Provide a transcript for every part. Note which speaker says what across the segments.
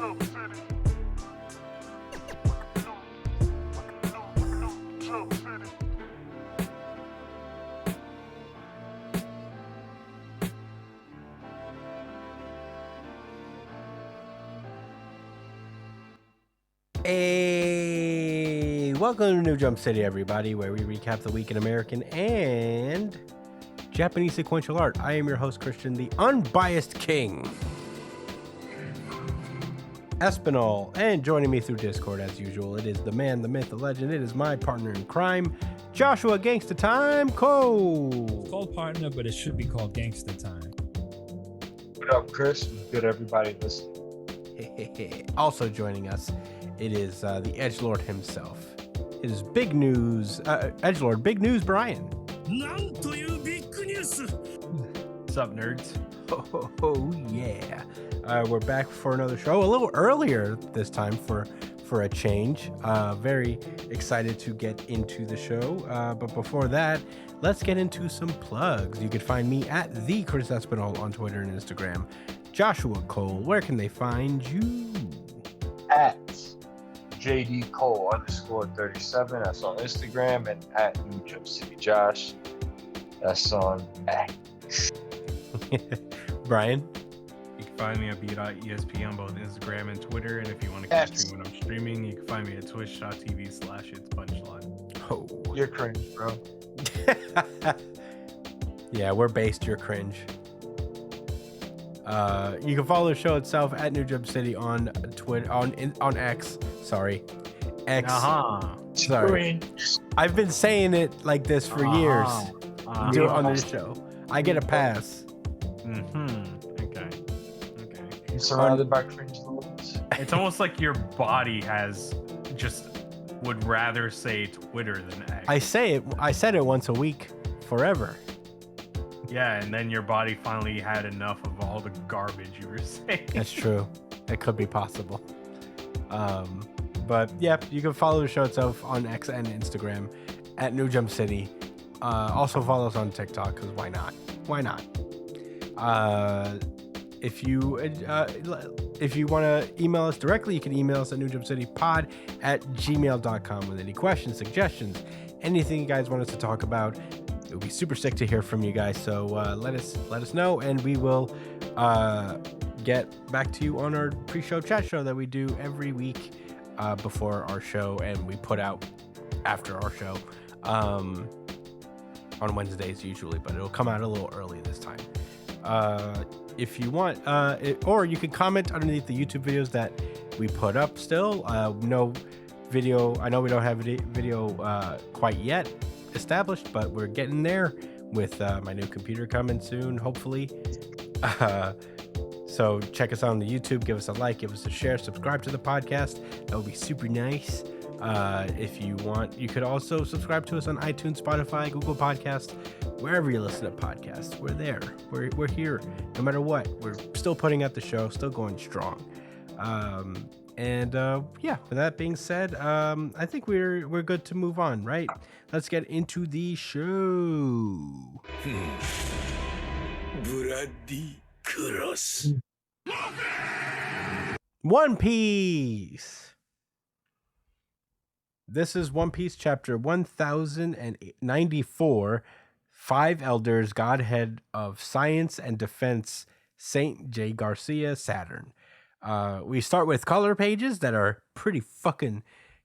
Speaker 1: Hey, welcome to New Jump City, everybody, where we recap the week in American and Japanese sequential art. I am your host, Christian, the unbiased king, Espinal, and joining me through Discord, as usual, it is the man, the myth, the legend. It is my partner in crime, Joshua Gangsta Time Cole.
Speaker 2: It's called partner, but it should be called Gangsta Time.
Speaker 3: What up, Chris? Good, everybody listening.
Speaker 1: Also joining us, it is the Edgelord himself. It is big news, Edgelord, big news, Brian.
Speaker 2: What's up, nerds?
Speaker 1: Oh yeah. We're back for another show, a little earlier this time for a change. Very excited to get into the show. But before that, let's get into some plugs. You can find me at the Chris Espinal on Twitter and Instagram. Joshua Cole, where can they find you?
Speaker 3: At JD Cole _37. That's on Instagram, and at New Jump City Josh. That's on X.
Speaker 1: Brian?
Speaker 4: You can find me at b.esp on both Instagram and Twitter. And if you want to catch me when I'm streaming, you can find me at twitch.tv/its punchline.
Speaker 1: Oh.
Speaker 3: You're cringe, bro.
Speaker 1: Yeah, we're based. You're cringe. You can follow the show itself at New Jump City on Twitter, on X. Sorry, X. Sorry,
Speaker 3: Cringe.
Speaker 1: I've been saying it like this for years. Do it on this show. I get a pass.
Speaker 4: Okay.
Speaker 3: You're surrounded by cringe lords.
Speaker 4: It's almost like your body would rather say Twitter than X.
Speaker 1: I said it once a week, forever.
Speaker 4: Yeah, and then your body finally had enough of all the garbage you were saying.
Speaker 1: That's true. It could be possible. But yeah, you can follow the show itself on X and Instagram at New Jump City. Also follow us on TikTok, because why not? Why not? If you want to email us directly, you can email us at newjumpcitypod@gmail.com with any questions, suggestions, anything you guys want us to talk about. It would be super sick to hear from you guys. So let us know, and we will get back to you on our pre-show chat show that we do every week before our show, and we put out after our show on Wednesdays usually, but it'll come out a little early this time. If you want, or you can comment underneath the YouTube videos that we put up still. No video. I know we don't have video quite yet established, but we're getting there with my new computer coming soon, hopefully. So check us out on the YouTube. Give us a like, give us a share, subscribe to the podcast. That would be super nice. If you want, you could also subscribe to us on iTunes, Spotify, Google Podcasts, wherever you listen to podcasts. We're there. We're here. No matter what, we're still putting out the show, still going strong. Yeah, with that being said, I think we're good to move on, right? Let's get into the show. One Piece. This is One Piece chapter 1094. Five Elders, Godhead of Science and Defense, Saint J. Garcia, Saturn. We start with color pages that are pretty fucking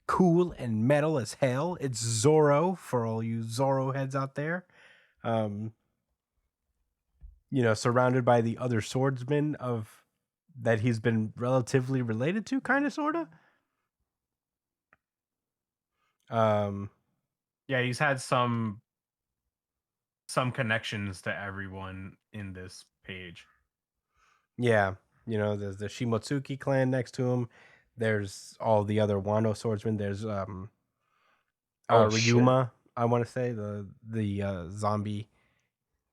Speaker 1: cool and metal as hell. It's Zoro for all you Zoro heads out there. Surrounded by the other swordsmen that he's been relatively related to, kind of, sort of.
Speaker 4: Yeah, he's had some connections to everyone in this page.
Speaker 1: Yeah, there's the Shimotsuki clan next to him. There's all the other Wano swordsmen. There's Ryuma, I want to say, the zombie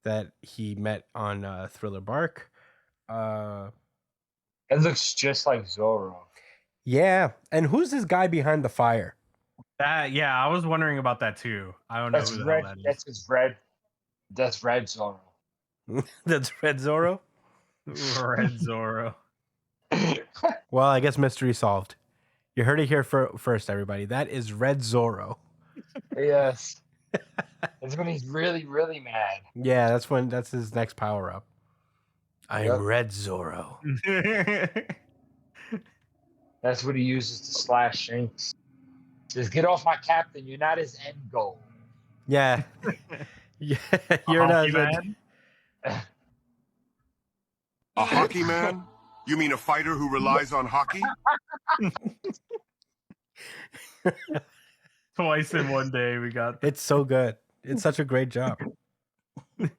Speaker 1: that he met on Thriller Bark.
Speaker 3: It looks just like Zoro.
Speaker 1: Yeah, and who's this guy behind the fire?
Speaker 4: I was wondering about that too. I don't know who the hell that is.
Speaker 3: That's his red. That's Red Zoro.
Speaker 1: That's Red Zoro?
Speaker 4: Red Zoro.
Speaker 1: Well, I guess mystery solved. You heard it here first, everybody. That is Red Zoro.
Speaker 3: Yes. It's when he's really, really mad.
Speaker 1: Yeah, that's his next power up. I am
Speaker 3: Yep.
Speaker 1: Red Zoro.
Speaker 3: That's what he uses to slash Shanks. Just get off my captain. You're not his end goal.
Speaker 1: Yeah. Yeah, you're
Speaker 4: A
Speaker 1: not
Speaker 4: hockey man?
Speaker 5: A hockey man? You mean a fighter who relies on hockey?
Speaker 4: Twice in one day we got
Speaker 1: It's so good. It's such a great job.
Speaker 4: a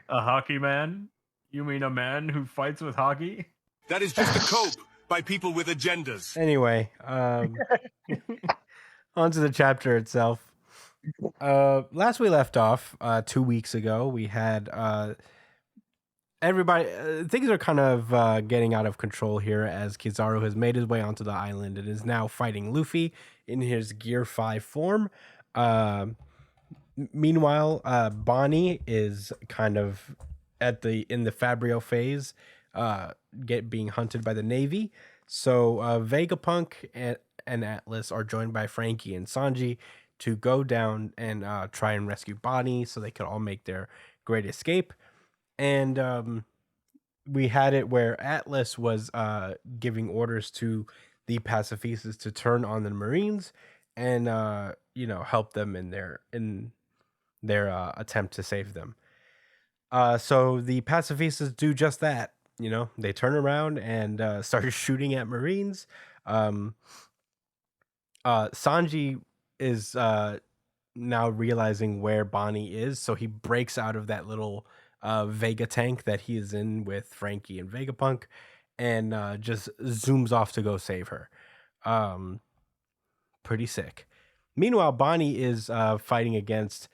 Speaker 4: hockey man. You mean a man who fights with hockey?
Speaker 5: That is just a cope by people with agendas.
Speaker 1: Anyway, on to the chapter itself. Last we left off 2 weeks ago, we had everybody. Things are kind of getting out of control here as Kizaru has made his way onto the island and is now fighting Luffy in his Gear 5 form. Meanwhile, Bonnie is kind of in the Fabrio phase, being hunted by the Navy. So Vegapunk and Atlas are joined by Frankie and Sanji to go down and try and rescue Bonnie so they could all make their great escape. And we had it where Atlas was giving orders to the pacifistas to turn on the Marines and help them in their attempt to save them. So the pacifistas do just that. They turn around and start shooting at Marines. Sanji is now realizing where Bonnie is, so he breaks out of that little Vega tank that he is in with Frankie and Vegapunk and just zooms off to go save her. Pretty sick. Meanwhile, Bonnie is fighting against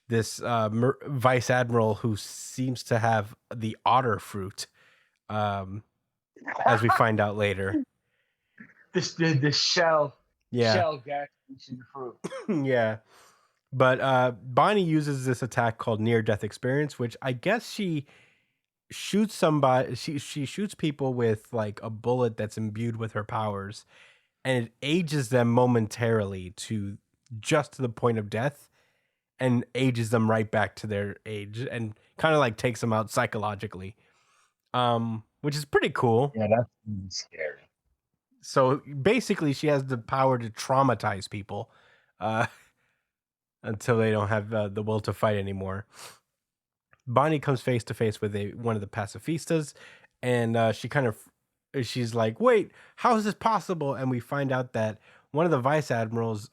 Speaker 1: this vice admiral who seems to have the otter fruit, as we find out later.
Speaker 3: The shell.
Speaker 1: Yeah.
Speaker 3: Shell gas fruit.
Speaker 1: Yeah. But Bonnie uses this attack called near-death experience, which I guess she shoots somebody. She shoots people with like a bullet that's imbued with her powers, and it ages them momentarily to just to the point of death, and ages them right back to their age, and kind of like takes them out psychologically, which is pretty cool.
Speaker 3: Yeah, that's really scary.
Speaker 1: So basically, she has the power to traumatize people until they don't have the will to fight anymore. Bonnie comes face to face with one of the pacifistas, and she's like, "Wait, how is this possible?" And we find out that one of the vice admirals,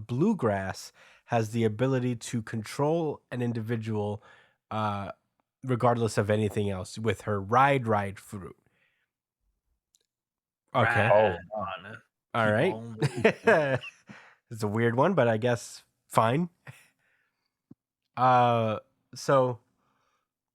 Speaker 1: Bluegrass, has the ability to control an individual, regardless of anything else, with her ride fruit. Okay.
Speaker 3: Oh,
Speaker 1: All right. It's a weird one, but I guess fine. So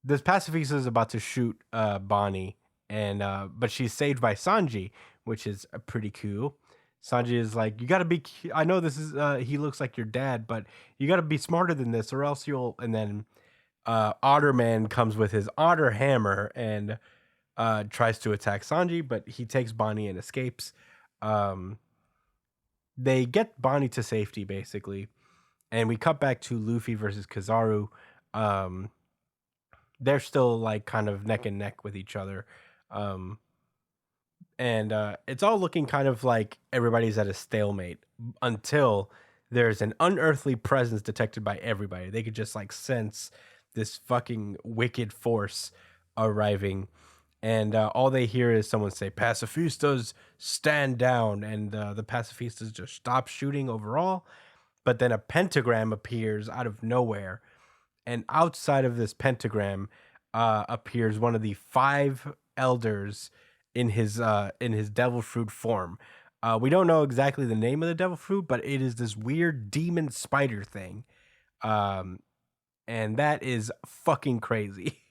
Speaker 1: this pacifista is about to shoot Bonnie, and but she's saved by Sanji, which is pretty cool. Sanji is like, "You gotta be. I know this is. He looks like your dad, but you gotta be smarter than this, or else you'll." And then Otterman comes with his otter hammer and tries to attack Sanji, but he takes Bonnie and escapes. They get Bonnie to safety, basically, and we cut back to Luffy versus Kizaru. They're still like kind of neck and neck with each other. And it's all looking kind of like everybody's at a stalemate until there's an unearthly presence detected by everybody. They could just like sense this fucking wicked force arriving. And all they hear is someone say, "Pacifistas, stand down." And the pacifistas just stop shooting overall. But then a pentagram appears out of nowhere. And outside of this pentagram appears one of the 5 elders in his devil fruit form. We don't know exactly the name of the devil fruit, but it is this weird demon spider thing. And that is fucking crazy.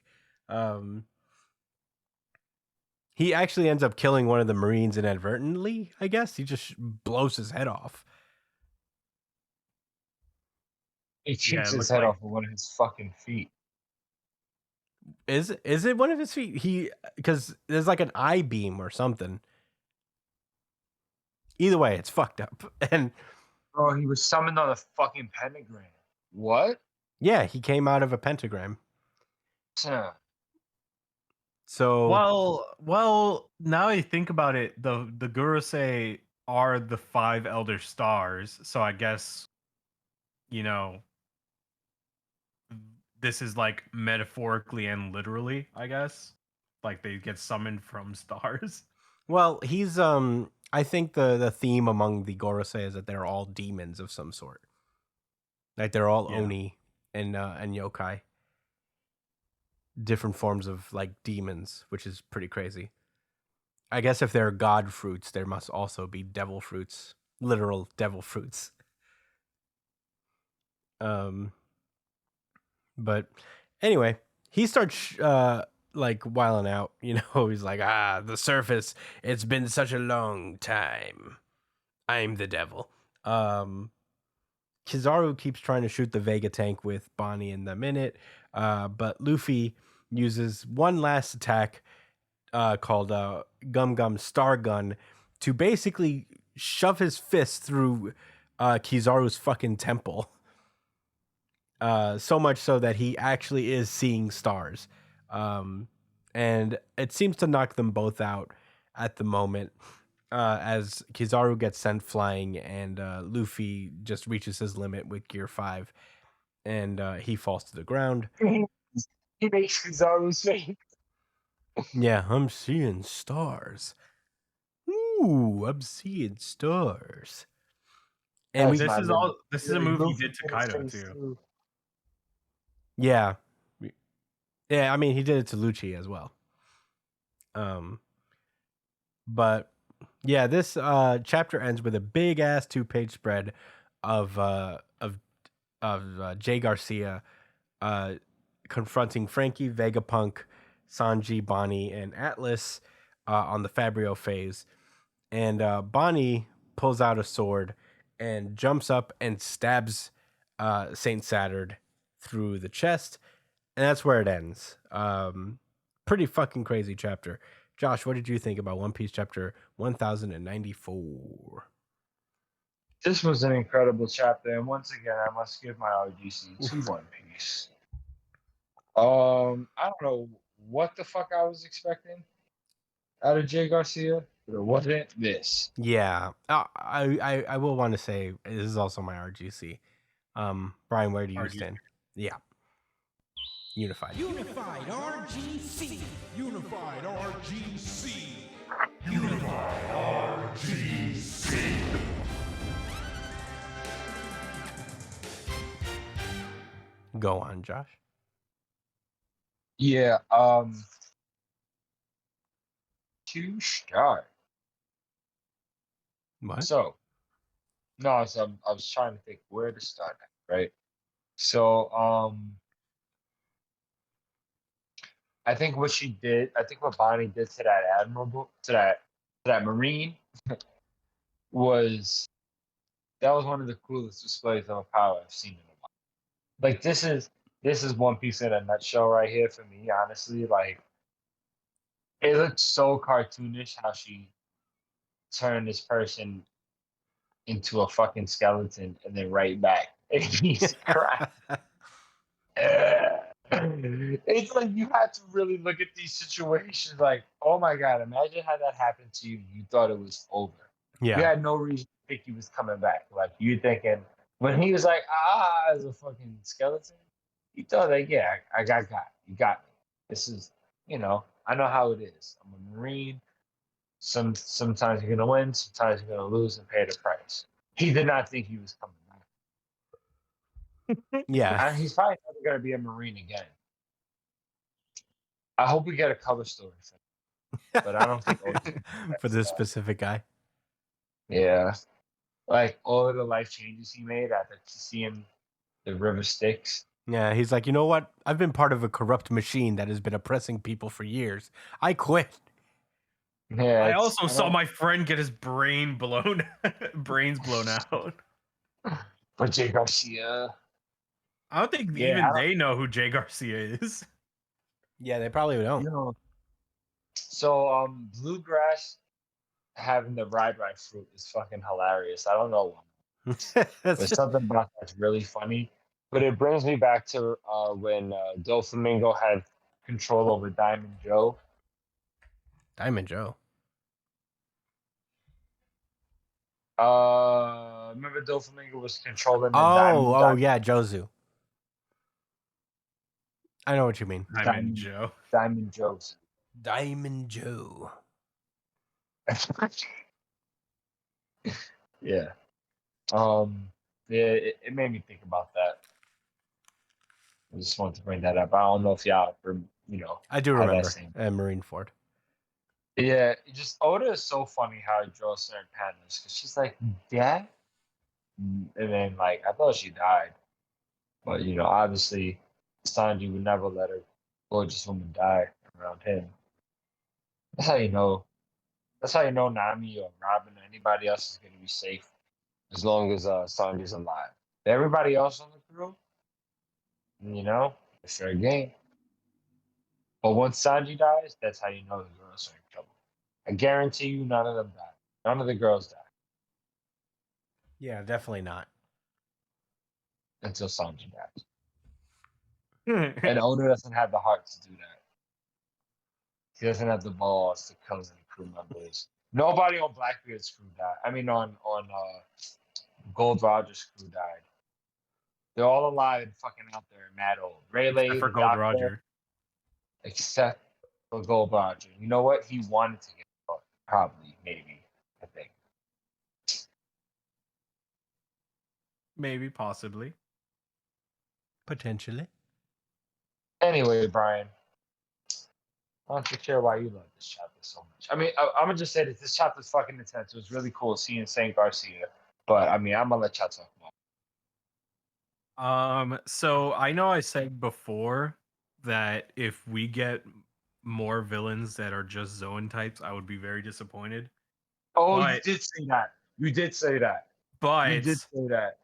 Speaker 1: He actually ends up killing one of the Marines inadvertently, I guess. He just blows his head off.
Speaker 3: He shoots his head off with one of his fucking feet.
Speaker 1: Is it one of his feet? Because there's like an eye beam or something. Either way, it's fucked up. And
Speaker 3: Oh, he was summoned on a fucking pentagram. What?
Speaker 1: yeah, he came out of a pentagram.
Speaker 3: Huh.
Speaker 1: So
Speaker 4: Well, now I think about it, the Gurusei are the 5 elder stars, so I guess, you know, this is like metaphorically and literally, I guess. Like they get summoned from stars.
Speaker 1: well, he's I think the theme among the Gorosei is that they're all demons of some sort. Like they're all
Speaker 4: Yeah.
Speaker 1: Oni and yokai. Different forms of like demons, which is pretty crazy. I guess if they're god fruits, there must also be devil fruits, literal devil fruits. But anyway, he starts like wiling out. You know, he's like, the surface. It's been such a long time. I'm the devil. Kizaru keeps trying to shoot the Vega tank with Bonnie in the minute, but Luffy uses one last attack called Gum Gum Star Gun to basically shove his fist through Kizaru's fucking temple. So much so that he actually is seeing stars. And it seems to knock them both out at the moment. As Kizaru gets sent flying and Luffy just reaches his limit with Gear 5 and he falls to the ground.
Speaker 3: He makes Kizaru's face.
Speaker 1: Yeah, I'm seeing stars. Ooh, I'm seeing stars. And
Speaker 3: That's
Speaker 4: this is a move he did to Kaido too.
Speaker 1: yeah. Yeah, I mean he did it to Lucci as well. But yeah, this chapter ends with a big ass 2-page spread of Jay Garcia confronting Frankie, Vegapunk, Sanji, Bonnie, and Atlas on the Fabrio phase. And Bonnie pulls out a sword and jumps up and stabs Saint Saturn through the chest. And that's where it ends. Pretty fucking crazy chapter. Josh, what did you think about One Piece chapter 1094?
Speaker 3: This was an incredible chapter, and once again, I must give my RGC to One Piece. I don't know what the fuck I was expecting out of Jay Garcia, but it wasn't this.
Speaker 1: Yeah, I will want to say this is also my RGC. Brian, where do you stand? Yeah, Unified.
Speaker 6: Unified RGC. Unified RGC. Unified RGC.
Speaker 1: Go on, Josh.
Speaker 3: Yeah, to start.
Speaker 1: What?
Speaker 3: So, no, so I was trying to think where to start at, right? So, I think what Bonnie did to that admirable, to that Marine, was one of the coolest displays of power I've seen in a while. Like this is One Piece in a nutshell right here for me, honestly. Like it looks so cartoonish how she turned this person into a fucking skeleton and then right back. And he's crying. It's like you had to really look at these situations like, oh my god, imagine how that happened to you. You thought it was over.
Speaker 1: Yeah.
Speaker 3: You had no reason to think he was coming back. Like you thinking when he was like, as a fucking skeleton, you thought like, yeah, I got you got me. This is, I know how it is. I'm a Marine. Sometimes you're gonna win, sometimes you're gonna lose and pay the price. He did not think he was coming back.
Speaker 1: Yeah.
Speaker 3: And he's probably never gonna be a Marine again. I hope we get a cover story for him. But I don't think
Speaker 1: for this specific guy.
Speaker 3: Yeah. Like all of the life changes he made after seeing the river Styx.
Speaker 1: Yeah, he's like, you know what? I've been part of a corrupt machine that has been oppressing people for years. I quit.
Speaker 3: Yeah.
Speaker 4: I also saw my friend get his brains blown out.
Speaker 3: But Jay Garcia.
Speaker 4: I don't think
Speaker 3: Yeah,
Speaker 4: even they know who Jay Garcia is.
Speaker 1: Yeah, they probably don't.
Speaker 3: You know. So bluegrass having the rye fruit is fucking hilarious. I don't know why.
Speaker 1: That's
Speaker 3: There's
Speaker 1: just
Speaker 3: something about that's really funny. But it brings me back to when Doflamingo had control over Diamond Joe.
Speaker 1: Diamond Joe.
Speaker 3: Remember Doflamingo was controlling the Diamond.
Speaker 1: Oh, yeah, Jozu. I know what you mean.
Speaker 4: Diamond Joe.
Speaker 3: Diamond Joe's.
Speaker 1: Diamond Joe.
Speaker 3: Yeah. Yeah, it made me think about that. I just wanted to bring that up. I don't know if y'all,
Speaker 1: I do
Speaker 3: how that
Speaker 1: remember.
Speaker 3: scene.
Speaker 1: Marine Ford.
Speaker 3: Yeah, just Oda is so funny how he draws certain patterns because she's like, "Dad," and then like I thought she died, but obviously Sanji would never let a gorgeous woman die around him. That's how you know. That's how you know Nami or Robin or anybody else is gonna be safe as long as Sanji's alive. Everybody else on the crew, it's fair game. But once Sanji dies, that's how you know the girls are in trouble. I guarantee you, none of them die. None of the girls die
Speaker 1: Yeah, definitely not.
Speaker 3: until Sanji dies. And Oda doesn't have the heart to do that. He doesn't have the balls to kill any crew members. Nobody on Blackbeard's crew died. I mean, on Gold Roger's crew died. They're all alive and fucking out there, mad old. Rayleigh,
Speaker 4: Except for
Speaker 3: the
Speaker 4: Gold
Speaker 3: doctor,
Speaker 4: Roger.
Speaker 3: except for Gold Roger. You know what? He wanted to get caught. Probably, maybe, I think.
Speaker 4: Maybe, possibly.
Speaker 1: Potentially.
Speaker 3: Anyway, Brian, why don't you share why you love this chapter so much? I mean, I'm gonna just say that this chapter's fucking intense. It was really cool seeing Saint Garcia, but I mean, I'm gonna let y'all talk more.
Speaker 4: So I know I said before that if we get more villains that are just Zoan types, I would be very disappointed.
Speaker 3: Oh, you
Speaker 4: But-
Speaker 3: did say that. You did say that. You
Speaker 4: But
Speaker 3: did say that.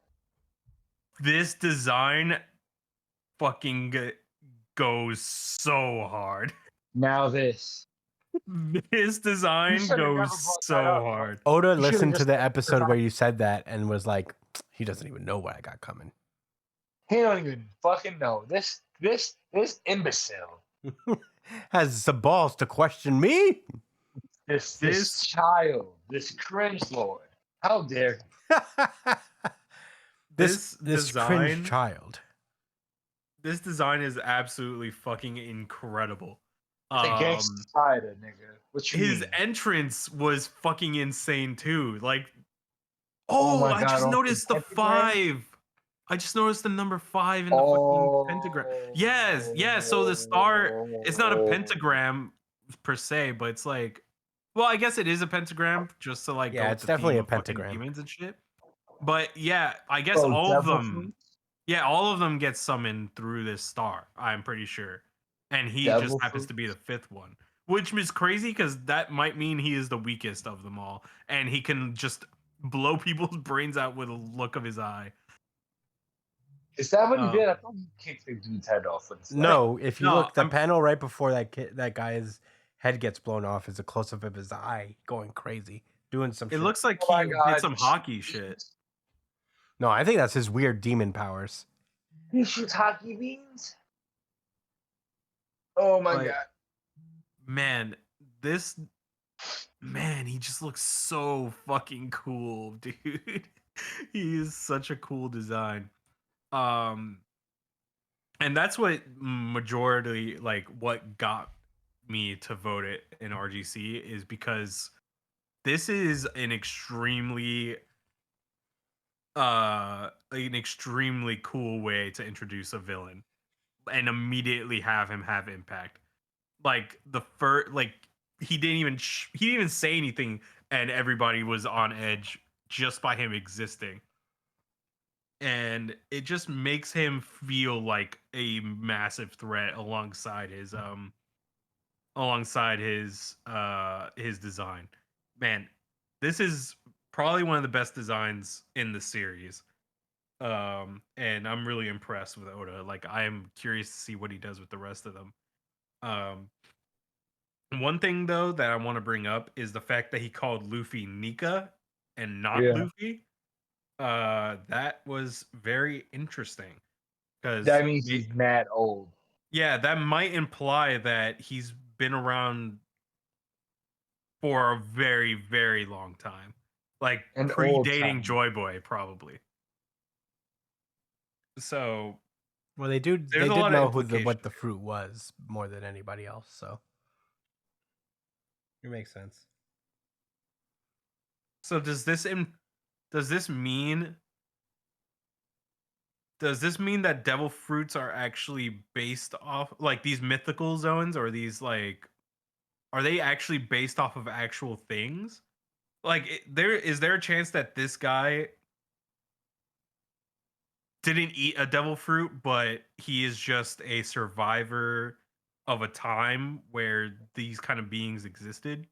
Speaker 4: this design fucking goes so hard.
Speaker 3: Now this.
Speaker 4: This design
Speaker 3: should've never
Speaker 4: goes
Speaker 3: brought
Speaker 4: so
Speaker 3: that up, bro.
Speaker 4: hard.
Speaker 1: Oda
Speaker 3: should've
Speaker 1: listened to
Speaker 3: just
Speaker 1: the
Speaker 3: said
Speaker 1: episode
Speaker 3: that.
Speaker 1: where you said that and was like, he doesn't even know what I got coming.
Speaker 3: He don't even fucking know. This imbecile.
Speaker 1: Has the balls to question me?
Speaker 3: This child. This cringe lord. How dare he?
Speaker 1: this
Speaker 4: This
Speaker 1: cringe
Speaker 4: design-
Speaker 1: child.
Speaker 4: This design is absolutely fucking incredible.
Speaker 3: It's a gangster spider, nigga. What you
Speaker 4: His
Speaker 3: mean?
Speaker 4: entrance was fucking insane too. Like,
Speaker 3: Oh my
Speaker 4: I
Speaker 3: God,
Speaker 4: just
Speaker 3: on the
Speaker 4: noticed the
Speaker 3: pentagram?
Speaker 4: 5. I just noticed the number 5 in the fucking pentagram. Yes, so the star, it's not a pentagram per se, but it's like, well, I guess it is a pentagram just to like
Speaker 1: Yeah,
Speaker 4: go
Speaker 1: it's
Speaker 4: with the
Speaker 1: definitely
Speaker 4: theme
Speaker 1: a
Speaker 4: of fucking
Speaker 1: pentagram.
Speaker 4: demons and shit. But yeah, I guess
Speaker 3: Oh,
Speaker 4: all of
Speaker 3: devil
Speaker 4: them.
Speaker 3: fruit?
Speaker 4: Yeah, all of them get summoned through this star. I'm pretty sure, and he
Speaker 3: Devil
Speaker 4: just happens
Speaker 3: fruit?
Speaker 4: to be the 5th one, which is crazy because that might mean he is the weakest of them all, and he can just blow people's brains out with a look of his eye.
Speaker 3: Is that what he did? I
Speaker 4: Um,
Speaker 3: thought he kicked the dude's head off with his leg.
Speaker 1: No, if you
Speaker 4: No,
Speaker 1: look, the
Speaker 4: I'm-
Speaker 1: panel right before that guy's head gets blown off is a close up of his eye going crazy, doing some
Speaker 4: It
Speaker 1: shit.
Speaker 4: looks like
Speaker 3: Oh
Speaker 4: he
Speaker 3: my God.
Speaker 4: did some hockey shit.
Speaker 1: No, I think that's his weird demon powers.
Speaker 3: He shoots hockey beans? Oh my
Speaker 4: Like-
Speaker 3: God.
Speaker 4: Man, he just looks so fucking cool, dude. He is such a cool design. And that's what majority, like, what got me to vote it in RGC is because this is an extremely cool way to introduce a villain and immediately have him have impact. Like the first, like he didn't even say anything, and everybody was on edge just by him existing. And it just makes him feel like a massive threat alongside his design. Man, this is probably one of the best designs in the series. And I'm really impressed with Oda. Like, I am curious to see what he does with the rest of them. One thing though that I want to bring up is the fact that he called Luffy Nika and not
Speaker 3: Yeah.
Speaker 4: Luffy. That was very interesting because
Speaker 3: That means he's mad old.
Speaker 4: yeah, that might imply that he's been around for a very, very long time, like
Speaker 3: An old
Speaker 4: predating
Speaker 3: time.
Speaker 4: Joy Boy, probably. So
Speaker 1: Well, they
Speaker 4: There's
Speaker 1: did
Speaker 4: a lot of
Speaker 1: know what
Speaker 4: implication
Speaker 1: the
Speaker 4: there.
Speaker 1: fruit was more than anybody else, so it makes sense.
Speaker 4: So does this mean that devil fruits are actually based off like these mythical zones, or these like are they actually based off of actual things? Like is there a chance that this guy didn't eat a devil fruit, but he is just a survivor of a time where these kind of beings existed?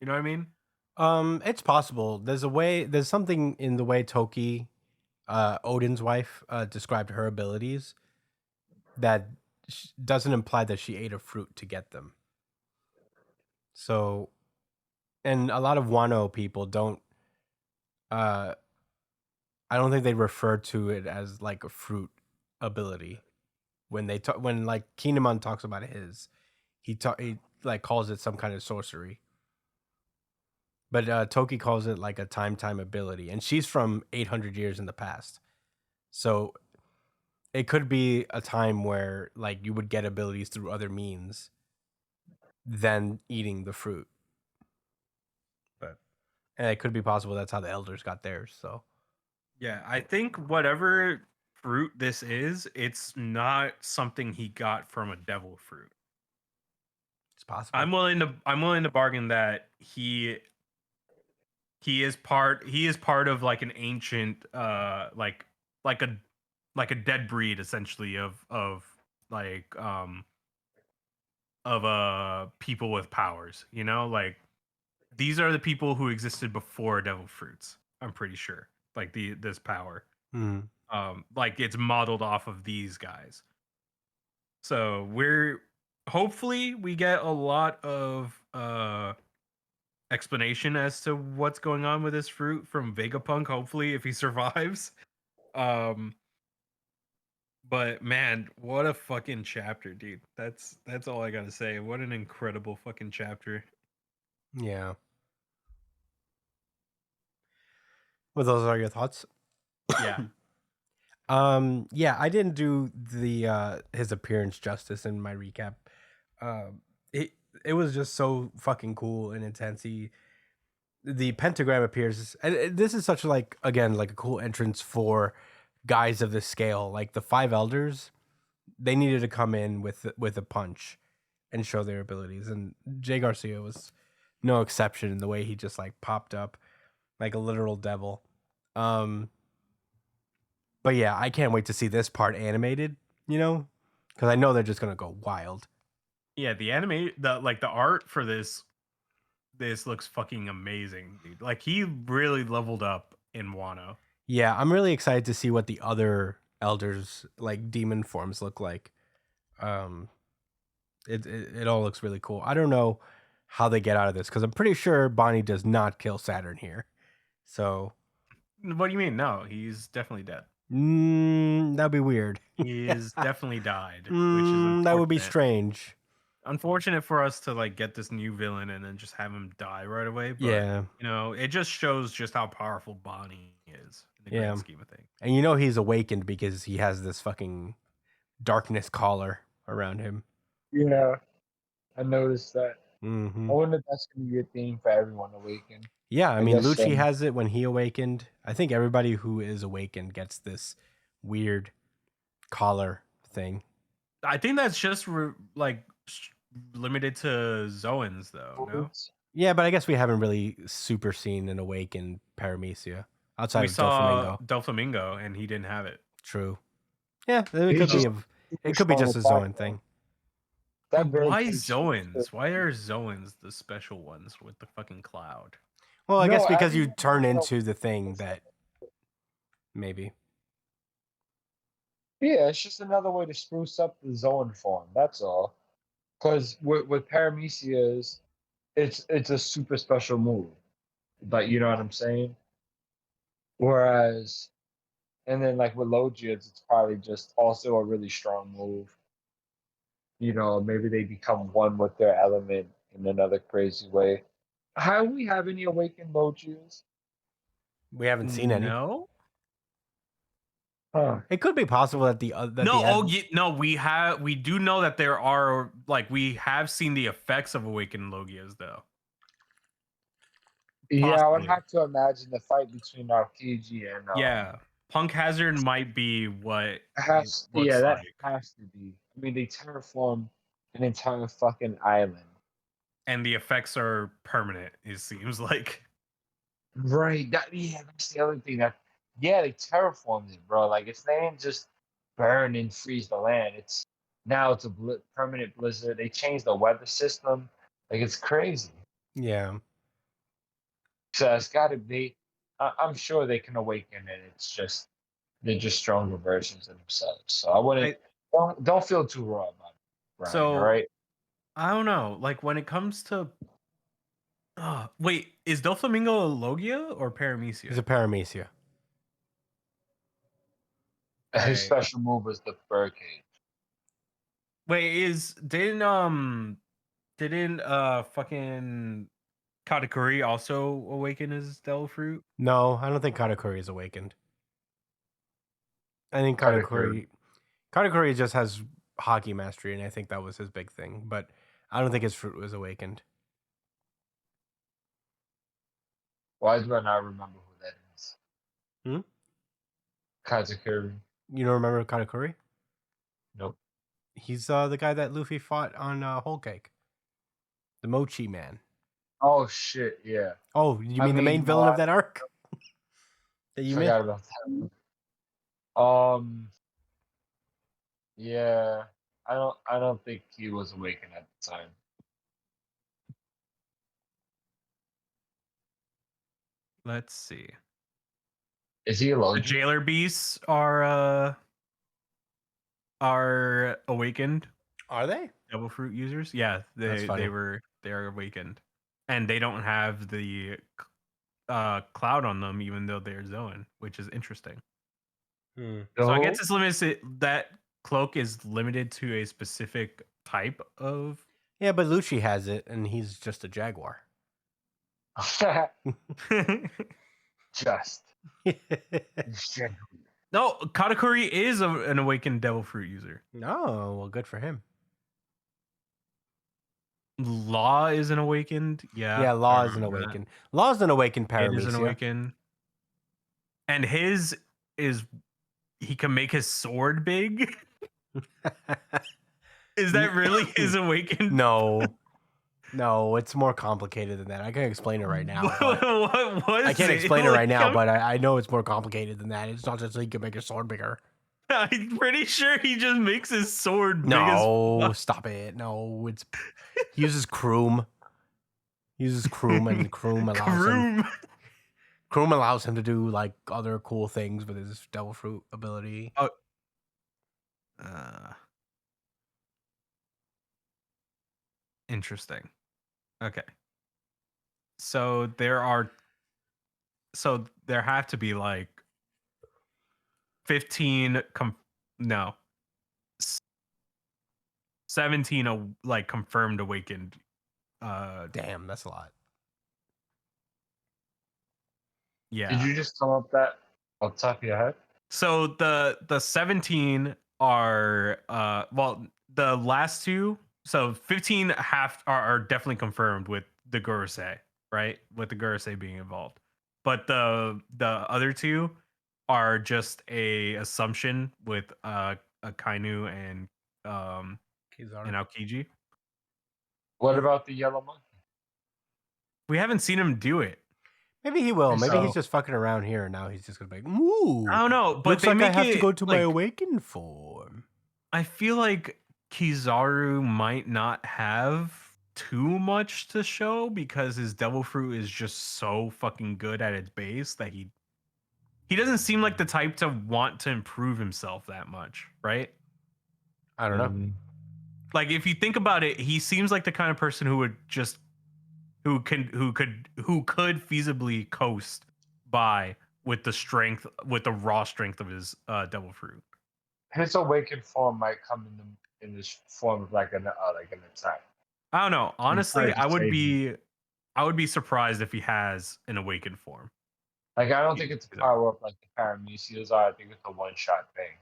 Speaker 4: You know what I mean?
Speaker 1: It's possible. There's something in the way Toki, Odin's wife, described her abilities that doesn't imply that she ate a fruit to get them. So, and a lot of Wano people don't, I don't think they refer to it as like a fruit ability. When they talk, when like Kinemon talks about his, he like calls it some kind of sorcery. But Toki calls it like a time ability, and she's from 800 years in the past. So it could be a time where like you would get abilities through other means than eating the fruit. And it could be possible that's how the elders got theirs. So
Speaker 4: Yeah, I think whatever fruit this is, it's not something he got from a devil fruit.
Speaker 1: it's possible.
Speaker 4: I'm willing to bargain that he is part of like an ancient like a dead breed essentially of like people with powers, you know? Like these are the people who existed before devil fruits, I'm pretty sure. Like this power.
Speaker 1: Mhm.
Speaker 4: Like it's modeled off of these guys. So hopefully we get a lot of explanation as to what's going on with this fruit from Vegapunk, hopefully, if he survives. But man, what a fucking chapter, dude. That's all I gotta say. What an incredible fucking chapter.
Speaker 1: Yeah. Well, those are your thoughts.
Speaker 4: Yeah.
Speaker 1: Yeah, I didn't do the his appearance justice in my recap. It was just so fucking cool and intense. The pentagram appears, and this is such like again like a cool entrance for guys of this scale. Like the five elders, they needed to come in with a punch and show their abilities, and Jay Garcia was no exception in the way he just like popped up like a literal devil. But yeah, I can't wait to see this part animated, you know, because I know they're just gonna go wild.
Speaker 4: Yeah, the art for this looks fucking amazing, dude. Like he really leveled up in Wano.
Speaker 1: Yeah, I'm really excited to see what the other elders like demon forms look like. It all looks really cool. I don't know how they get out of this because I'm pretty sure Bonnie does not kill Saturn here. So
Speaker 4: What do you mean? No, he's definitely dead.
Speaker 1: that'd be weird.
Speaker 4: He is definitely died, which is
Speaker 1: that would be
Speaker 4: unfortunate.
Speaker 1: strange.
Speaker 4: Unfortunate for us to like get this new villain and then just have him die right away. But,
Speaker 1: Yeah.
Speaker 4: you know, it just shows just how powerful Bonnie is in the
Speaker 1: Yeah.
Speaker 4: grand scheme of things.
Speaker 1: And you know he's awakened because he has this fucking darkness collar around him.
Speaker 3: Yeah, I noticed that.
Speaker 1: Mm-hmm.
Speaker 3: I wonder if that's gonna be a theme for everyone awakened.
Speaker 1: Yeah, I mean,
Speaker 3: guess
Speaker 1: Lucci
Speaker 3: so.
Speaker 1: has it when he awakened. I think everybody who is awakened gets this weird collar thing.
Speaker 4: I think that's just limited to Zoans, though. No,
Speaker 1: Yeah, but I guess we haven't really super seen an awakened Paramecia outside
Speaker 4: we
Speaker 1: of
Speaker 4: saw
Speaker 1: Doflamingo.
Speaker 4: Doflamingo and he didn't have it.
Speaker 1: True. Yeah, it
Speaker 3: He's
Speaker 1: could be
Speaker 3: just
Speaker 1: it could be just a
Speaker 3: strong
Speaker 1: Zoan
Speaker 3: with
Speaker 1: thing.
Speaker 3: That bird
Speaker 4: Why
Speaker 3: keeps-
Speaker 4: Zoans? Why are Zoans the special ones with the fucking cloud?
Speaker 1: Well, I guess
Speaker 3: No,
Speaker 1: because you
Speaker 3: actually,
Speaker 1: turn
Speaker 3: no.
Speaker 1: into the thing that maybe.
Speaker 3: Yeah, it's just another way to spruce up the Zoan form. That's all. Because with Paramecias, it's a super special move. But you know what I'm saying? Whereas, and then like with Logias, it's probably just also a really strong move. You know, maybe they become one with their element in another crazy way. Have we have any awakened Logias?
Speaker 1: We haven't seen any.
Speaker 4: No.
Speaker 3: Huh.
Speaker 1: It could be possible that
Speaker 4: No, we do know that there are, like, we have seen the effects of awakened Logias though.
Speaker 3: Yeah, I would
Speaker 4: Possibly.
Speaker 3: have to imagine the fight between Aokiji and
Speaker 4: Yeah. Punk Hazard might be what it
Speaker 3: has
Speaker 4: looks
Speaker 3: yeah, that
Speaker 4: like.
Speaker 3: has to be. I mean, they terraform an entire fucking island.
Speaker 4: And the effects are permanent, it seems like.
Speaker 3: Right. That's the other thing that they terraformed it, bro. Like they didn't just burn and freeze the land. It's now it's a permanent blizzard. They changed the weather system. Like it's crazy.
Speaker 1: Yeah.
Speaker 3: So it's got to be. I'm sure they can awaken it. It's just they're just stronger versions of themselves. So I wouldn't don't feel too raw about it. Right.
Speaker 4: So-
Speaker 3: all right.
Speaker 4: I don't know. Like when it comes to wait, is Doflamingo a Logia or Paramecia?
Speaker 1: He's a Paramecia.
Speaker 3: His
Speaker 4: Okay.
Speaker 3: special move was the birdcage.
Speaker 4: Wait, didn't fucking Katakuri also awaken his Devil Fruit?
Speaker 1: No, I don't think Katakuri is awakened. I think
Speaker 3: Katakuri.
Speaker 1: Katakuri just has hockey mastery, and I think that was his big thing. But I don't think his fruit was awakened.
Speaker 3: Why do I not remember who that is?
Speaker 1: Hmm?
Speaker 3: Katakuri.
Speaker 1: You don't remember Katakuri?
Speaker 3: Nope.
Speaker 1: He's the guy that Luffy fought on Whole Cake. The Mochi Man.
Speaker 3: Oh shit, yeah.
Speaker 1: Oh, you
Speaker 3: I
Speaker 1: mean the
Speaker 3: mean,
Speaker 1: main villain of that arc? That you
Speaker 3: Forgot
Speaker 1: missed?
Speaker 3: about that. Yeah. I don't think he was awakened at the time.
Speaker 4: Let's see.
Speaker 3: Is he a
Speaker 4: The
Speaker 3: Logia?
Speaker 4: Jailer Beasts are awakened
Speaker 1: Are they?
Speaker 4: Devil Fruit users. Yeah,
Speaker 1: That's funny.
Speaker 4: they're awakened. And they don't have the cloud on them, even though they're Zoan, which is interesting. So I guess it's limited. That cloak is limited to a specific type of.
Speaker 1: Yeah, but Lucci has it, and he's just a jaguar.
Speaker 3: Just.
Speaker 4: No, Katakuri is an awakened Devil Fruit user.
Speaker 1: No, well, good for him.
Speaker 4: Law is an awakened. Yeah.
Speaker 1: Yeah,
Speaker 4: I
Speaker 1: Law is an
Speaker 4: remember that.
Speaker 1: awakened. Law's an awakened
Speaker 4: It is an
Speaker 1: Paramecia.
Speaker 4: awakened. And his is he can make his sword big. Is that really his awakened?
Speaker 1: No, it's more complicated than that. I can't explain it right now. but-
Speaker 4: What was
Speaker 1: I can't
Speaker 4: it?
Speaker 1: explain it right
Speaker 4: Like,
Speaker 1: now,
Speaker 4: I'm-
Speaker 1: but I know it's more complicated than that. It's not just so he can make his sword bigger.
Speaker 4: I'm pretty sure he just makes his sword big
Speaker 1: No,
Speaker 4: as fuck.
Speaker 1: stop it. No, he uses Kroom. He uses Kroom, and Kroom allows him to do like other cool things with his Devil Fruit ability.
Speaker 4: Interesting. Okay. So there have to be like 17 like confirmed awakened.
Speaker 1: Damn, that's a lot.
Speaker 4: Yeah.
Speaker 3: Did you just come up that off the top of your head?
Speaker 4: So the 17 are well, the last two, so 15 are definitely confirmed with the Gurusei, right? With the Gurusei being involved. But the other two are just a assumption with Akainu and Aokiji.
Speaker 3: What about the yellow monkey?
Speaker 4: We haven't seen him do it.
Speaker 1: Maybe he will. Maybe he's
Speaker 3: So-
Speaker 1: just fucking around here, and now he's just gonna be like, ooh.
Speaker 4: I don't know, but
Speaker 1: Looks
Speaker 4: they
Speaker 1: like I
Speaker 4: make
Speaker 1: have to
Speaker 4: it,
Speaker 1: go to my
Speaker 4: like,
Speaker 1: awakened form.
Speaker 4: I feel like Kizaru might not have too much to show because his Devil Fruit is just so fucking good at its base that he doesn't seem like the type to want to improve himself that much, right?
Speaker 1: I don't know.
Speaker 3: Mm.
Speaker 4: Like if you think about it, he seems like the kind of person who would just who could feasibly coast by with the raw strength of his devil fruit.
Speaker 3: His awakened form might come in this form of like an attack.
Speaker 4: I don't know. Honestly,
Speaker 3: try to save
Speaker 4: I would be surprised if he has an awakened form.
Speaker 3: Like I don't think it's a power up like the Paramecias are. I think it's a one shot thing.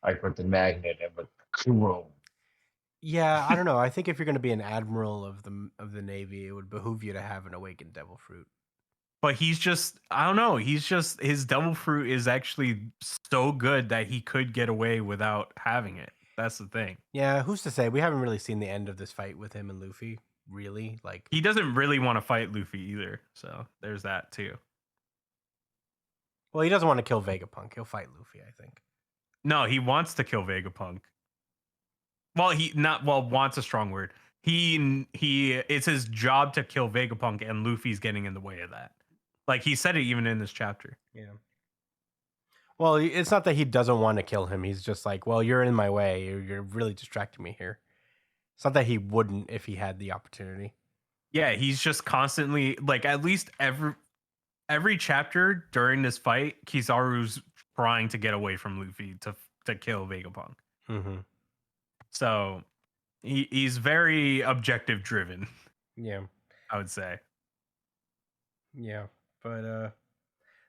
Speaker 3: Like with the magnet and with Chrome.
Speaker 1: Yeah, I don't know. I think if you're going to be an admiral of the Navy, it would behoove you to have an awakened devil fruit.
Speaker 4: But he's just, I don't know. He's just, his devil fruit is actually so good that he could get away without having it. That's the thing.
Speaker 1: Yeah, who's to say? We haven't really seen the end of this fight with him and Luffy. Really, like
Speaker 4: He doesn't really want to fight Luffy either. So there's that too.
Speaker 1: well, he doesn't want to kill Vegapunk. He'll fight Luffy, I think.
Speaker 4: No, he wants to kill Vegapunk. Well, wants a strong word. He it's his job to kill Vegapunk, and Luffy's getting in the way of that. Like he said it even in this chapter.
Speaker 1: Yeah. Well, it's not that he doesn't want to kill him. He's just like, well, you're in my way. You're really distracting me here. It's not that he wouldn't if he had the opportunity.
Speaker 4: Yeah, he's just constantly like at least every chapter during this fight, Kizaru's trying to get away from Luffy to kill Vegapunk.
Speaker 1: Mm-hmm.
Speaker 4: So he's very objective driven,
Speaker 1: Yeah.
Speaker 4: I would say.
Speaker 1: Yeah. But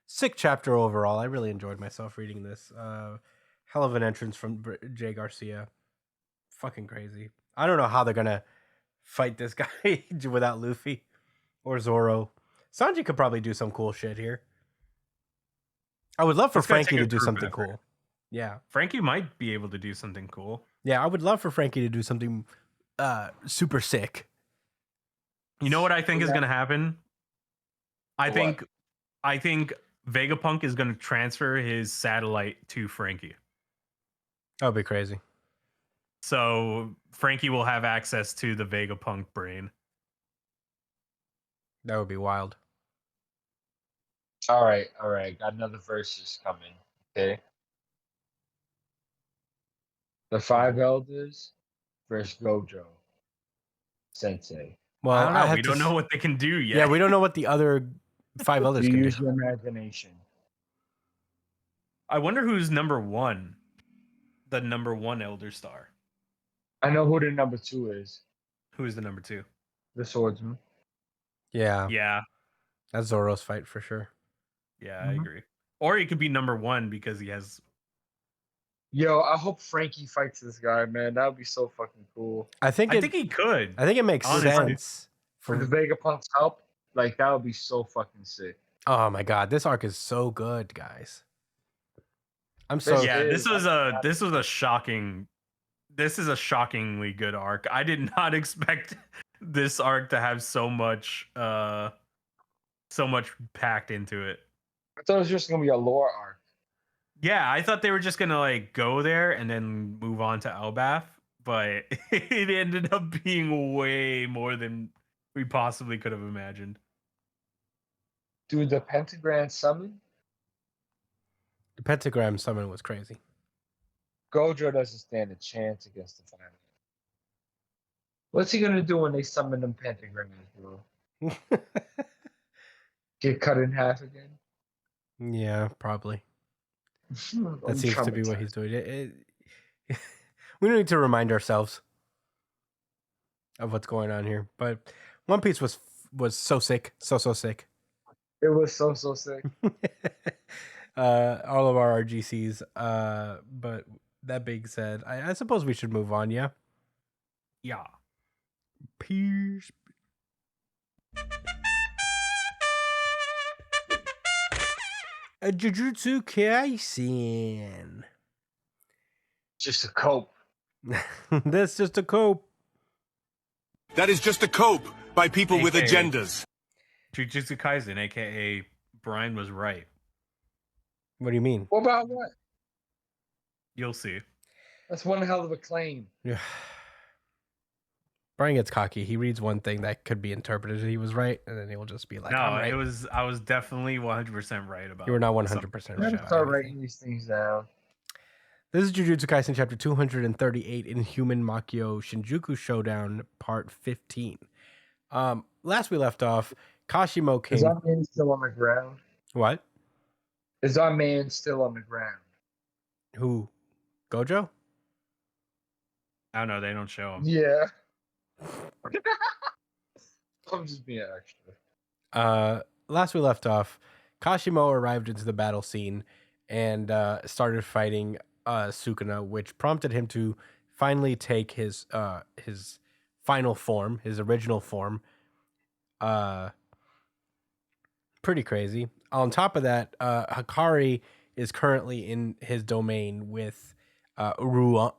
Speaker 1: sick chapter overall. I really enjoyed myself reading this. Hell of an entrance from Jay Garcia. Fucking crazy. I don't know how they're gonna fight this guy without Luffy or Zoro. Sanji could probably do some cool shit here. I would love for
Speaker 4: This guy's
Speaker 1: Frankie
Speaker 4: like a
Speaker 1: to do
Speaker 4: group
Speaker 1: something
Speaker 4: effort.
Speaker 1: cool. Yeah.
Speaker 4: Frankie might be able to do something cool.
Speaker 1: Yeah, I would love for Frankie to do something super sick.
Speaker 4: You know what I think is
Speaker 3: Yeah.
Speaker 4: going to happen? I
Speaker 3: What?
Speaker 4: think Vegapunk is going to transfer his satellite to Frankie.
Speaker 1: That would be crazy.
Speaker 4: So Frankie will have access to the Vegapunk brain.
Speaker 1: That would be wild.
Speaker 3: All right. Got another versus coming. Okay. The Five Elders versus Gojo Sensei.
Speaker 1: Well,
Speaker 4: I don't know.
Speaker 1: had
Speaker 4: We
Speaker 1: to
Speaker 4: don't know what they can do yet.
Speaker 1: Yeah, we don't know what the other five elders
Speaker 3: You
Speaker 1: can
Speaker 3: use
Speaker 1: do.
Speaker 3: your imagination.
Speaker 4: I wonder who's number one. The number one Elder Star.
Speaker 3: I know who the number 2 is.
Speaker 4: Who is the number two?
Speaker 3: The swordsman.
Speaker 1: Yeah,
Speaker 4: Yeah.
Speaker 1: that's Zoro's fight for sure.
Speaker 4: Yeah, I
Speaker 3: Mhm.
Speaker 4: agree. Or he could be number one because he has.
Speaker 3: Yo, I hope Frankie fights this guy, man. That would be so fucking cool.
Speaker 1: I think
Speaker 4: I think he could.
Speaker 1: it makes
Speaker 4: honestly.
Speaker 1: sense
Speaker 3: For the
Speaker 1: for.
Speaker 3: Vegapunk's help, like that would be so fucking sick.
Speaker 1: Oh my god, this arc is so good, guys. I'm so
Speaker 3: This-
Speaker 4: Yeah,
Speaker 3: is-
Speaker 4: this is a shockingly good arc. I did not expect this arc to have so much packed into it.
Speaker 3: I thought it was just gonna be a lore arc.
Speaker 4: Yeah, I thought they were just gonna like go there and then move on to Elbaf, but it ended up being way more than we possibly could have imagined.
Speaker 3: Dude, the pentagram summon,
Speaker 1: the pentagram summon was crazy.
Speaker 3: Gojo doesn't stand a chance against the family. What's he gonna do when they summon them pentagrams, bro? Get cut in half again?
Speaker 1: Yeah, probably.
Speaker 3: I'm
Speaker 1: That seems to be what
Speaker 3: traumatized.
Speaker 1: he's doing. We need to remind ourselves of what's going on here. But One Piece was so sick, so sick.
Speaker 3: It was so sick.
Speaker 1: All of our RGCs. But that being said, I suppose we should move on. Yeah.
Speaker 4: Yeah.
Speaker 1: Peace. A Jujutsu Kaisen.
Speaker 3: Just a cope.
Speaker 1: That's just a cope.
Speaker 5: That is just a cope by people with
Speaker 4: AKA.
Speaker 5: agendas.
Speaker 4: Jujutsu Kaisen, aka Brian was right.
Speaker 1: What do you mean?
Speaker 3: What about what?
Speaker 4: You'll see.
Speaker 3: That's one hell of a claim.
Speaker 1: Brian gets cocky. He reads one thing that could be interpreted he was right, and then he'll just be like,
Speaker 4: No,
Speaker 1: I'm right.
Speaker 4: I was definitely 100% right about
Speaker 1: You were not
Speaker 4: something.
Speaker 1: 100%
Speaker 3: I'm
Speaker 1: right.
Speaker 3: gonna start writing these things down.
Speaker 1: This is Jujutsu Kaisen chapter 238 Inhuman Makio Shinjuku Showdown part 15. Last we left off, Kashimo
Speaker 3: Is
Speaker 1: came.
Speaker 3: our man still on the ground?
Speaker 1: What?
Speaker 3: Is our man still on the ground?
Speaker 1: Who? Gojo?
Speaker 4: I don't know. They don't show him.
Speaker 3: Yeah. I'm just being extra.
Speaker 1: Last we left off, Kashimo arrived into the battle scene and started fighting Sukuna, which prompted him to finally take his final form, his original form. Pretty crazy. On top of that, Hakari is currently in his domain with Uruame.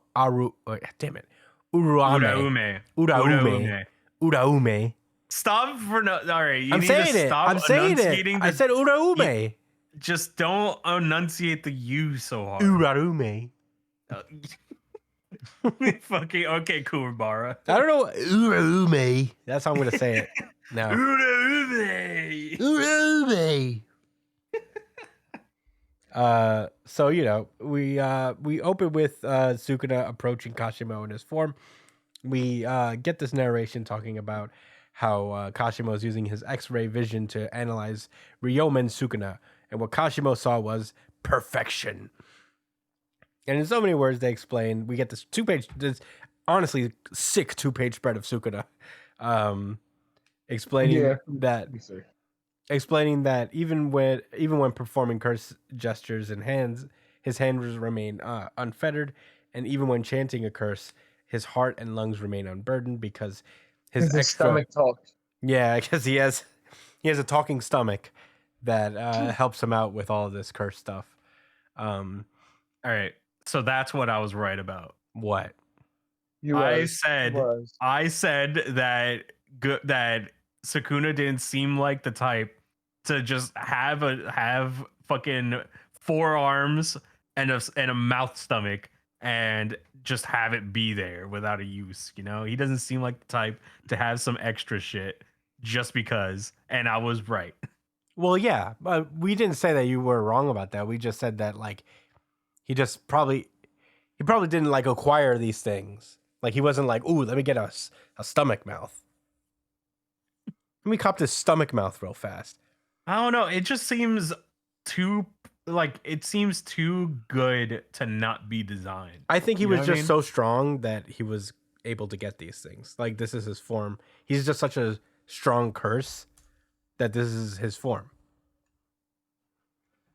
Speaker 1: Uraume.
Speaker 4: Stop for no. All right, you
Speaker 1: I'm
Speaker 4: need
Speaker 1: saying
Speaker 4: to
Speaker 1: it.
Speaker 4: stop
Speaker 1: I'm saying it.
Speaker 4: enunciating
Speaker 1: I
Speaker 4: the-
Speaker 1: said Uraume.
Speaker 4: Just don't enunciate the U so hard.
Speaker 1: Uraume.
Speaker 4: Fucking okay, Kurabara.
Speaker 1: I don't know. Uraume. That's how I'm gonna say it now.
Speaker 4: Uraume.
Speaker 1: Uraume. So you know, we open with Sukuna approaching Kashimo in his form. We get this narration talking about how Kashimo is using his X-ray vision to analyze Ryomen Sukuna, and what Kashimo saw was perfection. And in so many words, they explain. We get this this honestly sick 2-page spread of Sukuna, explaining that even when performing curse gestures and his hands remain unfettered, and even when chanting a curse, his heart and lungs remain unburdened because his
Speaker 3: stomach talks.
Speaker 1: Yeah, because he has a talking stomach that helps him out with all of this curse stuff.
Speaker 4: All right, so that's what I was right about.
Speaker 1: What?
Speaker 4: I said that that Sukuna didn't seem like the type to just have fucking 4 arms and a mouth stomach and just have it be there without a use. You know, he doesn't seem like the type to have some extra shit just because. And I was right.
Speaker 1: Well, yeah, but we didn't say that you were wrong about that. We just said that like he probably didn't like acquire these things. Like he wasn't like, ooh, let me get a stomach mouth. Let me cop this stomach mouth real fast.
Speaker 4: I don't know. It just seems too good to not be designed.
Speaker 1: I think he
Speaker 4: You know
Speaker 1: was
Speaker 4: what I
Speaker 1: just
Speaker 4: mean?
Speaker 1: so strong that he was able to get these things. Like this is his form. He's just such a strong curse that this is his form.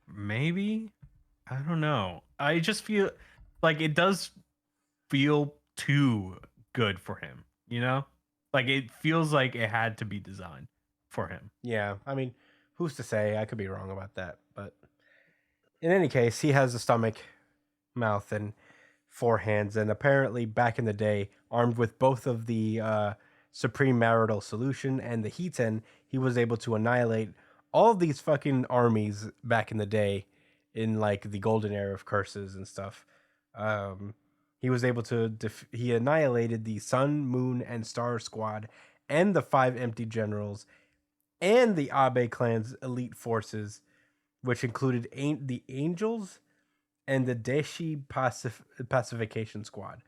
Speaker 4: Maybe. I don't know. I just feel like it does feel too good for him, you know? Like it feels like it had to be designed for him.
Speaker 1: Yeah, I mean, who's to say? I could be wrong about that, but in any case, he has a stomach, mouth, and 4 hands, and apparently back in the day, armed with both of the Supreme Marital Solution and the Hiten, he was able to annihilate all of these fucking armies back in the day in like the golden era of curses and stuff. He was able to he annihilated the Sun, Moon, and Star Squad and the 5 empty generals and the Abe clan's elite forces, which included the Angels and the Deshi Pacification Squad,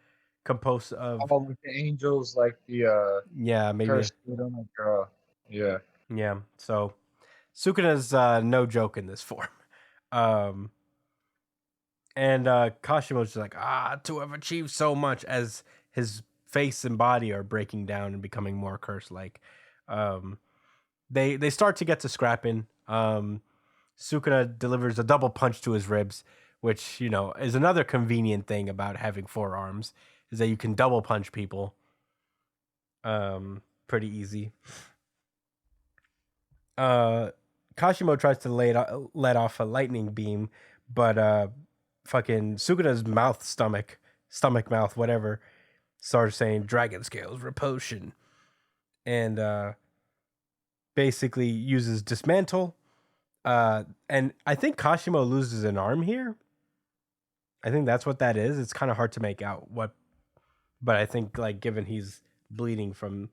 Speaker 1: composed of
Speaker 3: All with the angels, like the
Speaker 1: yeah, maybe
Speaker 3: curse. Yeah.
Speaker 1: yeah. So Sukuna's no joke in this form. And Kashimo's just like, to have achieved so much, as his face and body are breaking down and becoming more curse-like. They start to get to scrapping. Sukuna delivers a double punch to his ribs, which, you know, is another convenient thing about having 4 arms, is that you can double punch people. Pretty easy. Kashimo tries to let off a lightning beam, but fucking Sukuna's stomach mouth, whatever, starts saying dragon scales repulsion, and basically uses dismantle. And I think Kashimo loses an arm here. I think that's what that is. It's kind of hard to make out what, but I think like given he's bleeding from,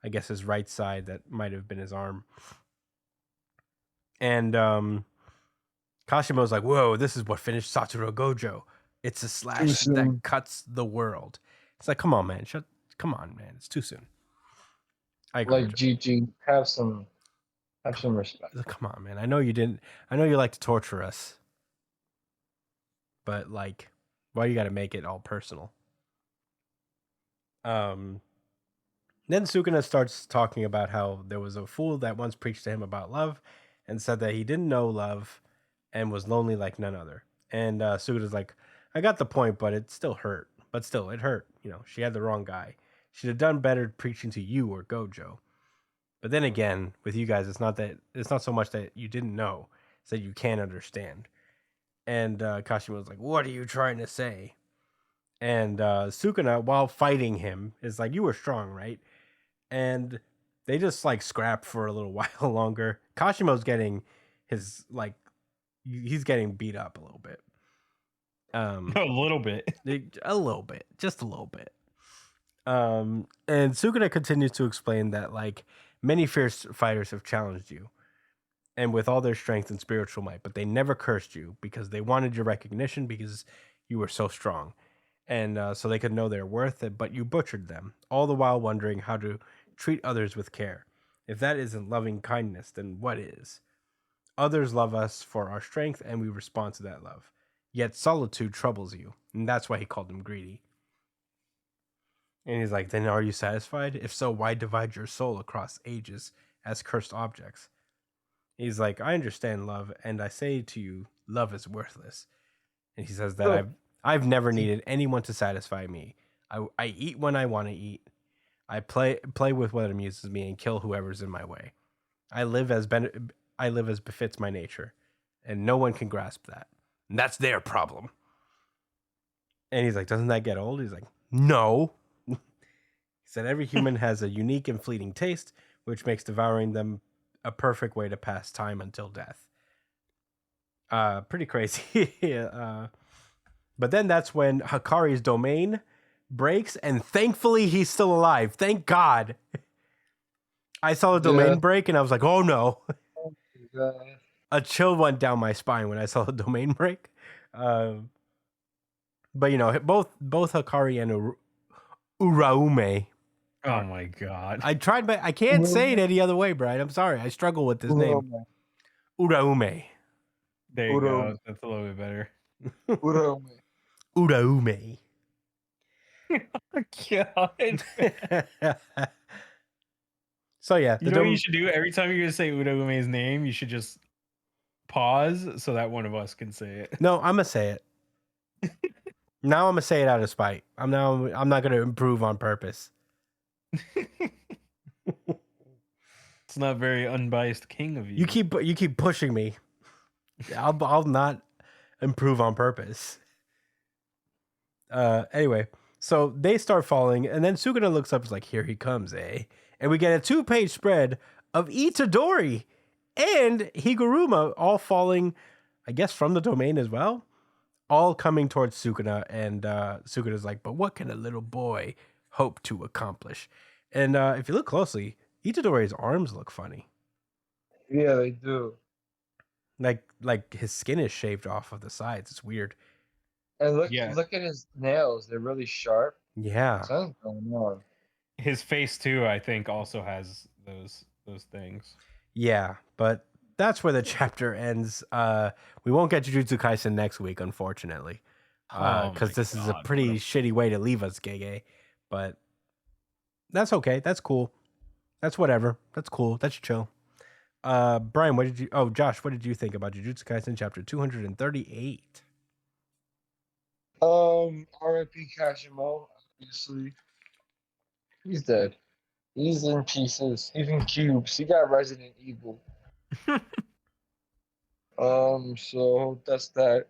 Speaker 1: I guess, his right side, that might have been his arm. And Kashimo's like, whoa, this is what finished Satoru Gojo. It's a slash
Speaker 3: soon.
Speaker 1: that cuts the world. It's like, come on, man. Come on, man. It's too soon. I agree.
Speaker 3: Like GG, have some respect.
Speaker 1: Come on, man. I know you didn't. I know you like to torture us, but like, why you got to make it all personal? Then Sukuna starts talking about how there was a fool that once preached to him about love, and said that he didn't know love, and was lonely like none other. And Sukuna's like, I got the point, but it still hurt. But still, it hurt. You know, she had the wrong guy. She'd have done better preaching to you or Gojo. But then again, with you guys, it's not so much that you didn't know, it's that you can't understand. And Kashima was like, "What are you trying to say?" And Sukuna, while fighting him, is like, "You were strong, right?" And they just like scrap for a little while longer. Kashima's getting his he's getting beat up a little bit.
Speaker 2: A little bit.
Speaker 1: Just a little bit. And Sukuna continues to explain that like many fierce fighters have challenged you, and with all their strength and spiritual might, but they never cursed you because they wanted your recognition because you were so strong, and so they could know their worth. But you butchered them, all the while wondering how to treat others with care. If that isn't loving kindness, then what is? Others love us for our strength, and we respond to that love. Yet solitude troubles you, and that's why he called him greedy. And he's like, then are you satisfied? If so, why divide your soul across ages as cursed objects? He's like, I understand love, and I say to you, love is worthless. And he says that I've never needed anyone to satisfy me. I eat when I want to eat. I play with what amuses me and kill whoever's in my way. I live as befits my nature, and no one can grasp that. And that's their problem. And he's like, doesn't that get old? He's like, no. He said every human has a unique and fleeting taste, which makes devouring them a perfect way to pass time until death. Pretty crazy. But then that's when Hakari's domain breaks, and thankfully he's still alive. Thank God. I saw the domain break, and I was like, oh no. A chill went down my spine when I saw the domain break. But you know, both Hakari and Uraume.
Speaker 2: Oh my god.
Speaker 1: I tried, but I can't say it any other way, Brian. I'm sorry. I struggle with this name. Uraume.
Speaker 2: There you go. That's a little bit better.
Speaker 1: Uraume.
Speaker 2: God.
Speaker 1: So yeah,
Speaker 2: You know what you should do? Every time you're gonna say Uraume's name, you should just pause so that one of us can say it.
Speaker 1: No, I'm gonna say it. Now I'm gonna say it out of spite. I'm not gonna improve on purpose.
Speaker 2: It's not very unbiased king of you.
Speaker 1: You keep pushing me. I'll not improve on purpose. Anyway, so they start falling, and then Sukuna looks up, is like, "Here he comes, eh?" And we get a 2-page spread of Itadori and Higuruma all falling, I guess, from the domain as well, all coming towards Sukuna. And Sukuna's like, "But what can a little boy hope to accomplish?" And if you look closely, Itadori's arms look funny.
Speaker 3: Yeah, they do.
Speaker 1: Like his skin is shaved off of the sides. It's weird.
Speaker 3: And look at his nails. They're really sharp.
Speaker 1: Yeah.
Speaker 3: Something's going on.
Speaker 2: His face too, I think, also has those things.
Speaker 1: Yeah, but that's where the chapter ends. We won't get Jujutsu Kaisen next week, unfortunately, because this is a pretty shitty way to leave us, Gege. But that's okay. That's cool. That's whatever. That's cool. That's chill. Brian, Josh, what did you think about Jujutsu Kaisen chapter 238?
Speaker 3: R.I.P. Kashimo, obviously. He's dead. He's in pieces. He's in cubes. He got Resident Evil. So that's that.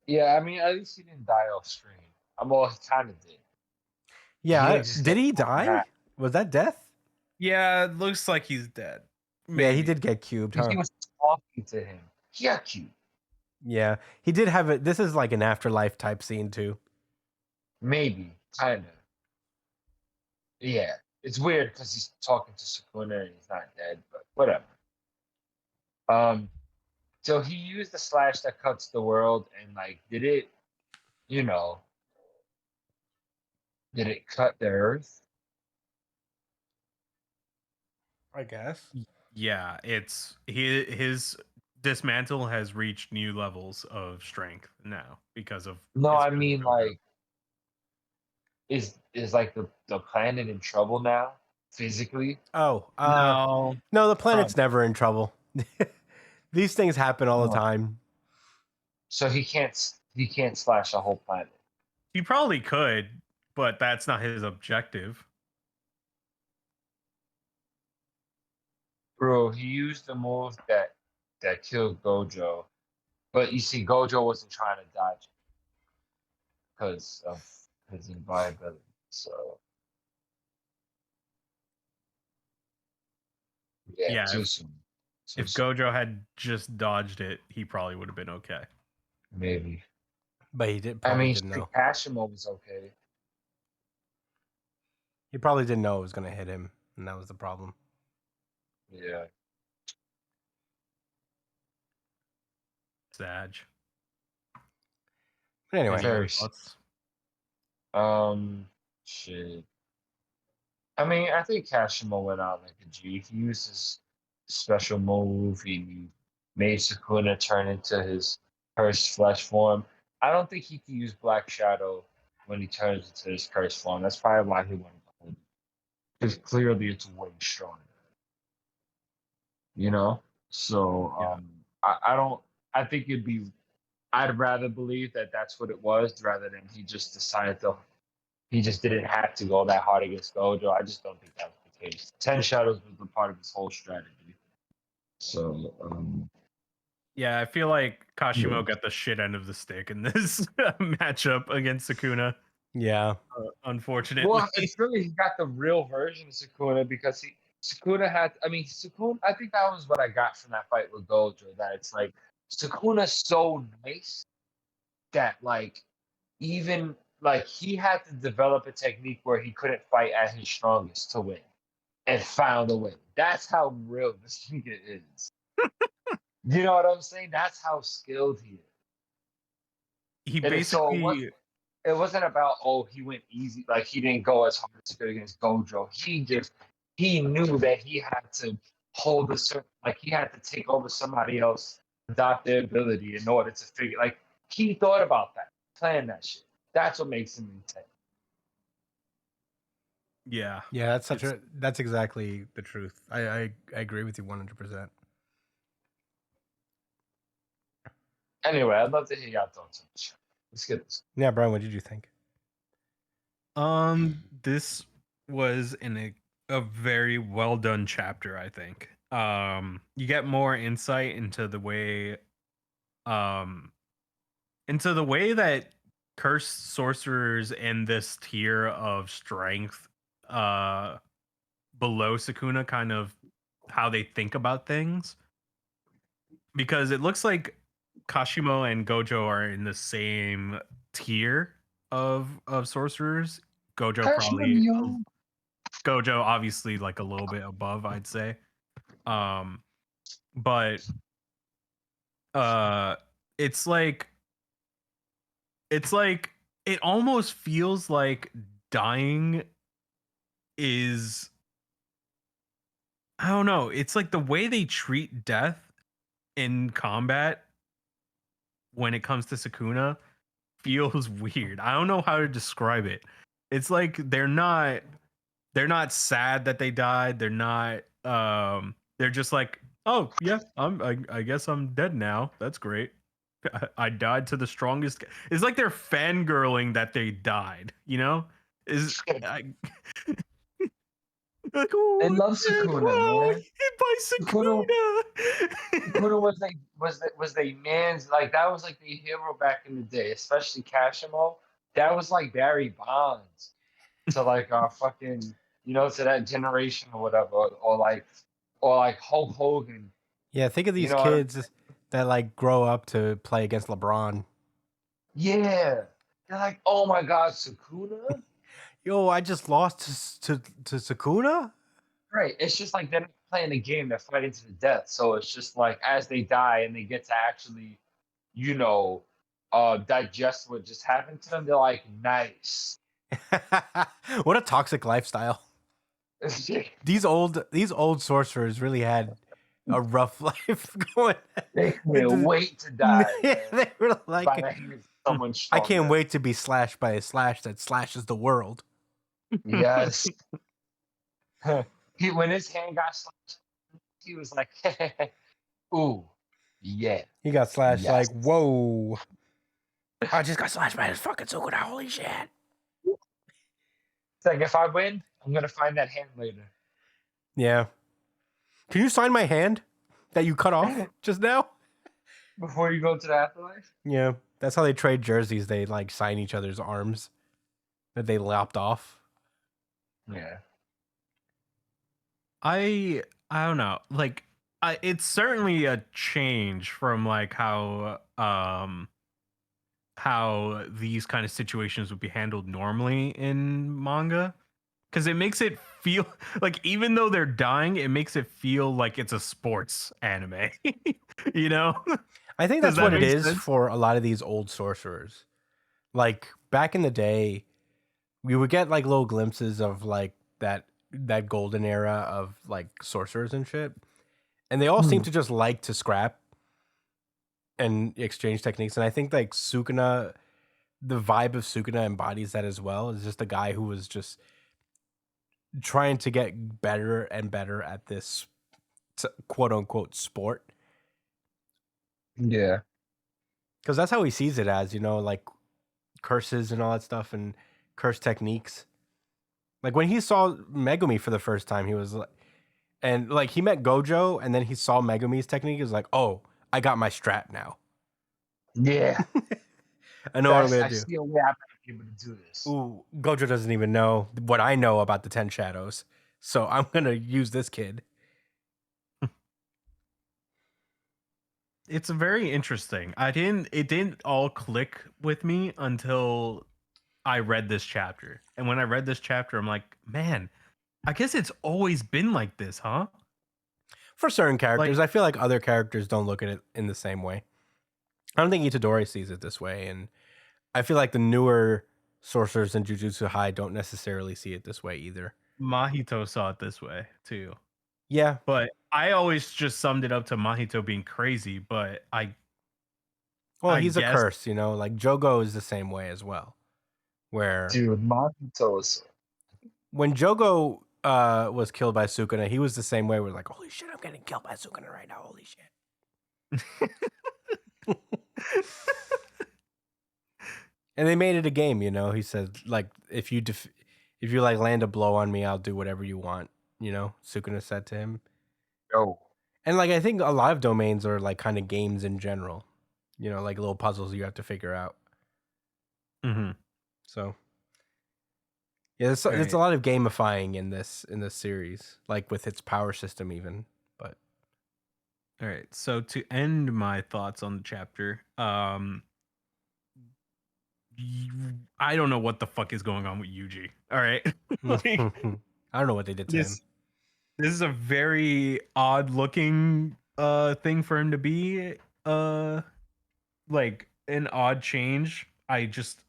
Speaker 3: Yeah, I mean, at least he didn't die off screen. He kind of did.
Speaker 1: Yeah, did he die? Was that death?
Speaker 4: Yeah, it looks like he's dead.
Speaker 1: Maybe. Yeah, he did get cubed. Huh?
Speaker 3: He was talking to him. He got cubed.
Speaker 1: Yeah, he did have it. This is like an afterlife type scene too.
Speaker 3: Maybe, kind of. Yeah, it's weird because he's talking to Sukuna and he's not dead, but whatever. So he used the slash that cuts the world and like did it, you know, did it cut the earth?
Speaker 1: I guess.
Speaker 4: Yeah, it's his dismantle has reached new levels of strength now because of
Speaker 3: No,
Speaker 4: his
Speaker 3: I
Speaker 4: friend
Speaker 3: mean
Speaker 4: Gojo.
Speaker 3: like is like the planet in trouble now physically?
Speaker 1: Oh,
Speaker 2: No,
Speaker 1: no, the planet's never in trouble. These things happen all the
Speaker 3: No.
Speaker 1: time.
Speaker 3: So he can't slash a whole planet.
Speaker 4: He probably could, but that's not his objective.
Speaker 3: Bro, he used the move that killed Gojo. But you see, Gojo wasn't trying to dodge because of his inviolability. So yeah,
Speaker 4: Yeah,
Speaker 3: too soon. Too
Speaker 4: If
Speaker 3: soon.
Speaker 4: Gojo had just dodged it, he probably would have been okay.
Speaker 3: Maybe.
Speaker 1: But he did
Speaker 3: I
Speaker 1: probably
Speaker 3: mean,
Speaker 1: didn't know.
Speaker 3: Kashimo was okay.
Speaker 1: He probably didn't know it was gonna hit him, and that was the problem.
Speaker 3: Yeah.
Speaker 4: Sag.
Speaker 1: But anyway,
Speaker 4: Any other
Speaker 3: Very
Speaker 4: thoughts?
Speaker 3: Shit. I mean, I think Kashimo went out like a G. He used his special move. He made Sukuna turn into his cursed flesh form. I don't think he can use Black Shadow when he turns into his cursed form. That's probably why he went behind. Because clearly it's way stronger. You know? So
Speaker 4: Yeah.
Speaker 3: I don't I think it'd be I'd rather believe that that's what it was rather than he just decided to he just didn't have to go that hard against Gojo. I just don't think that was the case. 10 Shadows was a part of his whole strategy. So,
Speaker 4: Yeah, I feel like Kashimo
Speaker 3: Yeah.
Speaker 4: got the shit end of the stick in this matchup against Sukuna.
Speaker 1: yeah,
Speaker 4: Unfortunately.
Speaker 3: well, it's really he got the real version of Sukuna because Sukuna had. I mean, Sukuna. I think that was what I got from that fight with Gojo. That it's like Sukuna's so nice that like even like he had to develop a technique where he couldn't fight at his strongest to win, and found a way. That's how real this nigga is. You know what I'm saying? That's how skilled he is.
Speaker 4: he
Speaker 3: And so
Speaker 4: basically
Speaker 3: it wasn't about he went easy, like he didn't go as hard as he could against Gojo. He knew that he had to hold a certain, like he had to take over somebody else, adopt their ability in order to figure. Like he thought about that, planned that shit. That's what makes him intense.
Speaker 4: yeah.
Speaker 1: yeah. That's
Speaker 4: It's-
Speaker 1: that's exactly the truth. I agree with you 100%.
Speaker 3: Anyway, I'd love to hear your thoughts on the show. Let's get this.
Speaker 1: Yeah, Brian, what did you think?
Speaker 4: This was a very well done chapter, I think. You get more insight into the way that cursed sorcerers in this tier of strength below Sukuna kind of how they think about things, because it looks like Kashimo and Gojo are in the same tier of sorcerers. Gojo obviously like a little bit above, I'd say. But it's like it almost feels like dying is, I don't know, it's like the way they treat death in combat when it comes to Sukuna feels weird. I don't know how to describe it. It's like they're not sad that they died. They're not they're just like, "Oh, yeah, I guess I'm dead now. That's great. I died to the strongest." It's like they're fangirling that they died, you know? Is like, oh,
Speaker 3: They love Sukuna, man.
Speaker 4: hit by
Speaker 3: Sukuna-
Speaker 4: Sukuna.
Speaker 3: Sukuna was they man's, like that was like the hero back in the day, especially Kashimo. That was like Barry Bonds to like our fucking, you know, to that generation or whatever, or like Hulk Hogan.
Speaker 1: Yeah, think of these
Speaker 3: know what I'm
Speaker 1: kids that like grow up to play against LeBron.
Speaker 3: Yeah, they're like, oh my god, Sukuna.
Speaker 1: Yo, I just lost to Sukuna.
Speaker 3: Right. It's just like they're not playing a game, they're fighting to the death. So it's just like as they die and they get to actually, you know, digest what just happened to them, they're like, nice.
Speaker 1: What a toxic lifestyle. These old sorcerers really had a rough life going.
Speaker 3: They couldn't
Speaker 1: Into-
Speaker 3: wait to die. man.
Speaker 1: They were like,
Speaker 3: By the hands of someone
Speaker 1: I
Speaker 3: stronger.
Speaker 1: can't wait to be slashed by a slash that slashes the world.
Speaker 3: Yes. When his hand got slashed, he was like, ooh, yeah.
Speaker 1: He got slashed
Speaker 3: Yes.
Speaker 1: like, whoa. I just got slashed by his fucking Sukuna. Holy shit.
Speaker 3: It's like, if I win, I'm going to find that hand later.
Speaker 1: Yeah. Can you sign my hand that you cut off just now?
Speaker 3: Before you go to the afterlife?
Speaker 1: Yeah. That's how they trade jerseys. They like sign each other's arms that they lopped off.
Speaker 3: Yeah.
Speaker 4: I don't know. Like it's certainly a change from like how these kind of situations would be handled normally in manga, because it makes it feel like even though they're dying, it makes it feel like it's a sports anime. You know?
Speaker 1: I think
Speaker 4: Does
Speaker 1: that's what
Speaker 4: that
Speaker 1: it
Speaker 4: make
Speaker 1: is
Speaker 4: sense?
Speaker 1: for a lot of these old sorcerers. Like back in the day, we would get like little glimpses of like that golden era of like sorcerers and shit. And they all seem to just like to scrap and exchange techniques. And I think like Sukuna, the vibe of Sukuna embodies that as well. It's just a guy who was just trying to get better and better at this quote unquote sport.
Speaker 3: Yeah.
Speaker 1: Because that's how he sees it as, you know, like curses and all that stuff and curse techniques. Like when he saw Megumi for the first time, he was like, and like he met Gojo and then he saw Megumi's technique. He was like, oh, I got my strat now.
Speaker 3: Yeah.
Speaker 1: I know what I'm
Speaker 3: I
Speaker 1: going to do.
Speaker 3: see a way I'm able to do this.
Speaker 1: Ooh, Gojo doesn't even know what I know about the 10 Shadows. So I'm going to use this kid.
Speaker 4: It's very interesting. It didn't all click with me until I read this chapter. And when I read this chapter, I'm like, man, I guess it's always been like this, huh?
Speaker 1: For certain characters, I feel like other characters don't look at it in the same way. I don't think Itadori sees it this way. And I feel like the newer sorcerers in Jujutsu High don't necessarily see it this way either.
Speaker 4: Mahito saw it this way too.
Speaker 1: Yeah.
Speaker 4: But I always just summed it up to Mahito being crazy, but
Speaker 1: Well,
Speaker 4: I
Speaker 1: he's a
Speaker 4: guess-
Speaker 1: curse, you know, like Jogo is the same way as well. Where
Speaker 3: Dude, Mahito is...
Speaker 1: when Jogo was killed by Sukuna, he was the same way. We're like, holy shit, I'm getting killed by Sukuna right now. Holy shit. And they made it a game, you know. He said, like, if you like land a blow on me, I'll do whatever you want, you know. Sukuna said to him.
Speaker 3: Yo.
Speaker 1: And like, I think a lot of domains are like kind of games in general, you know, like little puzzles you have to figure out.
Speaker 4: Mhm.
Speaker 1: So yeah, there's
Speaker 4: Right.
Speaker 1: a lot of gamifying in this series, like with its power system even. But
Speaker 4: All right. So to end my thoughts on the chapter, I don't know what the fuck is going on with Yuji. All right. Like,
Speaker 1: I don't know what they did to him.
Speaker 4: this is a very odd looking thing for him to be like an odd change. I just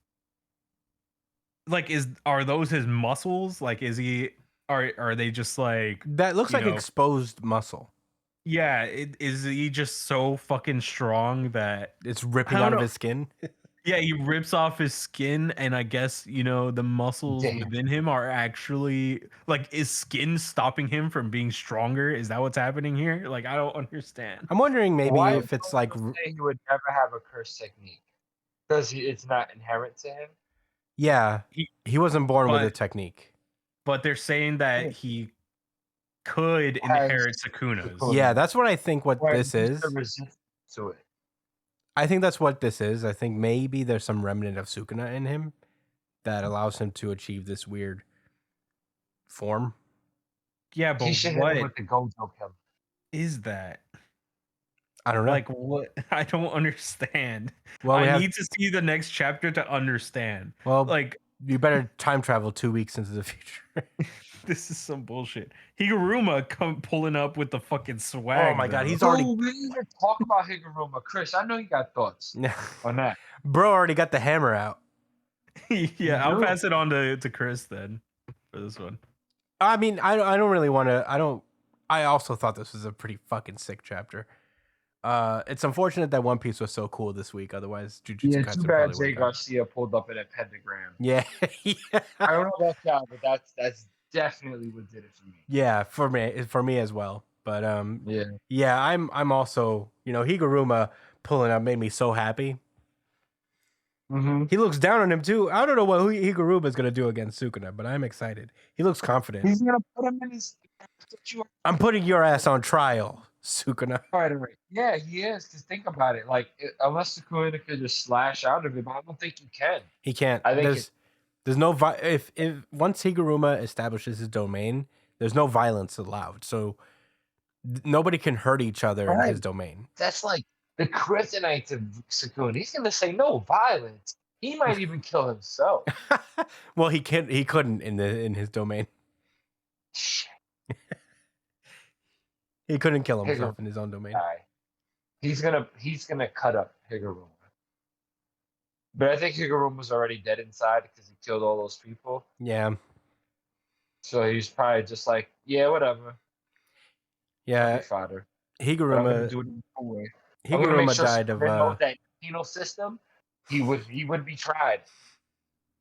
Speaker 4: like are those his muscles? Like is he are they just like
Speaker 1: That looks
Speaker 4: you
Speaker 1: like
Speaker 4: know,
Speaker 1: exposed muscle.
Speaker 4: yeah, is he just so fucking strong that
Speaker 1: It's ripping
Speaker 4: don't
Speaker 1: out of
Speaker 4: know.
Speaker 1: his skin.
Speaker 4: yeah, he rips off his skin and I guess, you know, the muscles
Speaker 3: Damn.
Speaker 4: within him are actually like is skin stopping him from being stronger? Is that what's happening here? Like I don't understand.
Speaker 1: I'm wondering maybe
Speaker 3: Why
Speaker 1: if it's like
Speaker 3: say he would never have a curse technique? Because it's not inherent to him?
Speaker 1: yeah, he wasn't born with a
Speaker 4: but-
Speaker 1: technique.
Speaker 4: But they're saying that he could
Speaker 3: Has
Speaker 4: inherit Sukuna's.
Speaker 3: Sukuna.
Speaker 1: Yeah, that's what I think what
Speaker 3: Or
Speaker 1: this
Speaker 3: at least
Speaker 1: is.
Speaker 3: the resistance to it.
Speaker 1: I think that's what this is. I think maybe there's some remnant of Sukuna in him that allows him to achieve this weird form.
Speaker 4: Yeah, but
Speaker 3: He should hit
Speaker 4: what
Speaker 3: him with the Gojo killer.
Speaker 4: is that?
Speaker 1: I don't know.
Speaker 4: Like what? I don't understand.
Speaker 1: well, we
Speaker 4: I
Speaker 1: have
Speaker 4: need to see the next chapter to understand.
Speaker 1: well,
Speaker 4: Like
Speaker 1: You better time travel 2 weeks into the future.
Speaker 2: This is some bullshit. Higuruma pulling up with the fucking swag.
Speaker 1: Oh my God,
Speaker 2: though.
Speaker 1: he's already-
Speaker 3: Oh, we didn't even talk about Higuruma. Chris, I know you got thoughts on that.
Speaker 1: Bro already got the hammer out.
Speaker 2: Yeah, I'll
Speaker 3: No.
Speaker 2: pass it on to Chris then for this one.
Speaker 1: I mean, I don't really want to. I also thought this was a pretty fucking sick chapter. It's unfortunate that One Piece was so cool this week. Otherwise, Jujutsu
Speaker 3: Yeah,
Speaker 1: Kaisen
Speaker 3: too bad
Speaker 1: probably
Speaker 3: Jay
Speaker 1: would have.
Speaker 3: Garcia pulled up in a pentagram.
Speaker 1: Yeah, yeah,
Speaker 3: I don't know about y'all, but that's definitely what did it for me.
Speaker 1: yeah. For me as well. But
Speaker 3: Yeah.
Speaker 1: yeah, I'm also, Higuruma pulling up made me so happy.
Speaker 3: Mm-hmm.
Speaker 1: He looks down on him too. I don't know what Higuruma is gonna do against Sukuna, but I'm excited. He looks confident.
Speaker 3: He's gonna put him in his.
Speaker 1: I'm putting your ass on trial, Sukuna.
Speaker 3: All right. Yeah, he is. Because think about it. Like, unless Sukuna could just slash out of it, but I don't think he can.
Speaker 1: He can't.
Speaker 3: I think
Speaker 1: There's no if once Higuruma establishes his domain, there's no violence allowed. So nobody can hurt each other in his
Speaker 3: Right.
Speaker 1: domain.
Speaker 3: That's like the kryptonite to Sukuna. He's gonna say no violence. He might even kill himself.
Speaker 1: Well, he couldn't in his domain.
Speaker 3: Shit.
Speaker 1: He couldn't kill himself in his own domain.
Speaker 3: Guy. He's gonna cut up Higuruma. But I think Higuruma's already dead inside because he killed all those people.
Speaker 1: Yeah.
Speaker 3: So he's probably just like, yeah, whatever.
Speaker 1: Yeah.
Speaker 3: Fodder. But I'm gonna
Speaker 1: Higuruma
Speaker 3: do it in a cool way. I'm gonna make
Speaker 1: Higuruma
Speaker 3: sure
Speaker 1: died of
Speaker 3: Sukuna knows that penal system. He would be tried.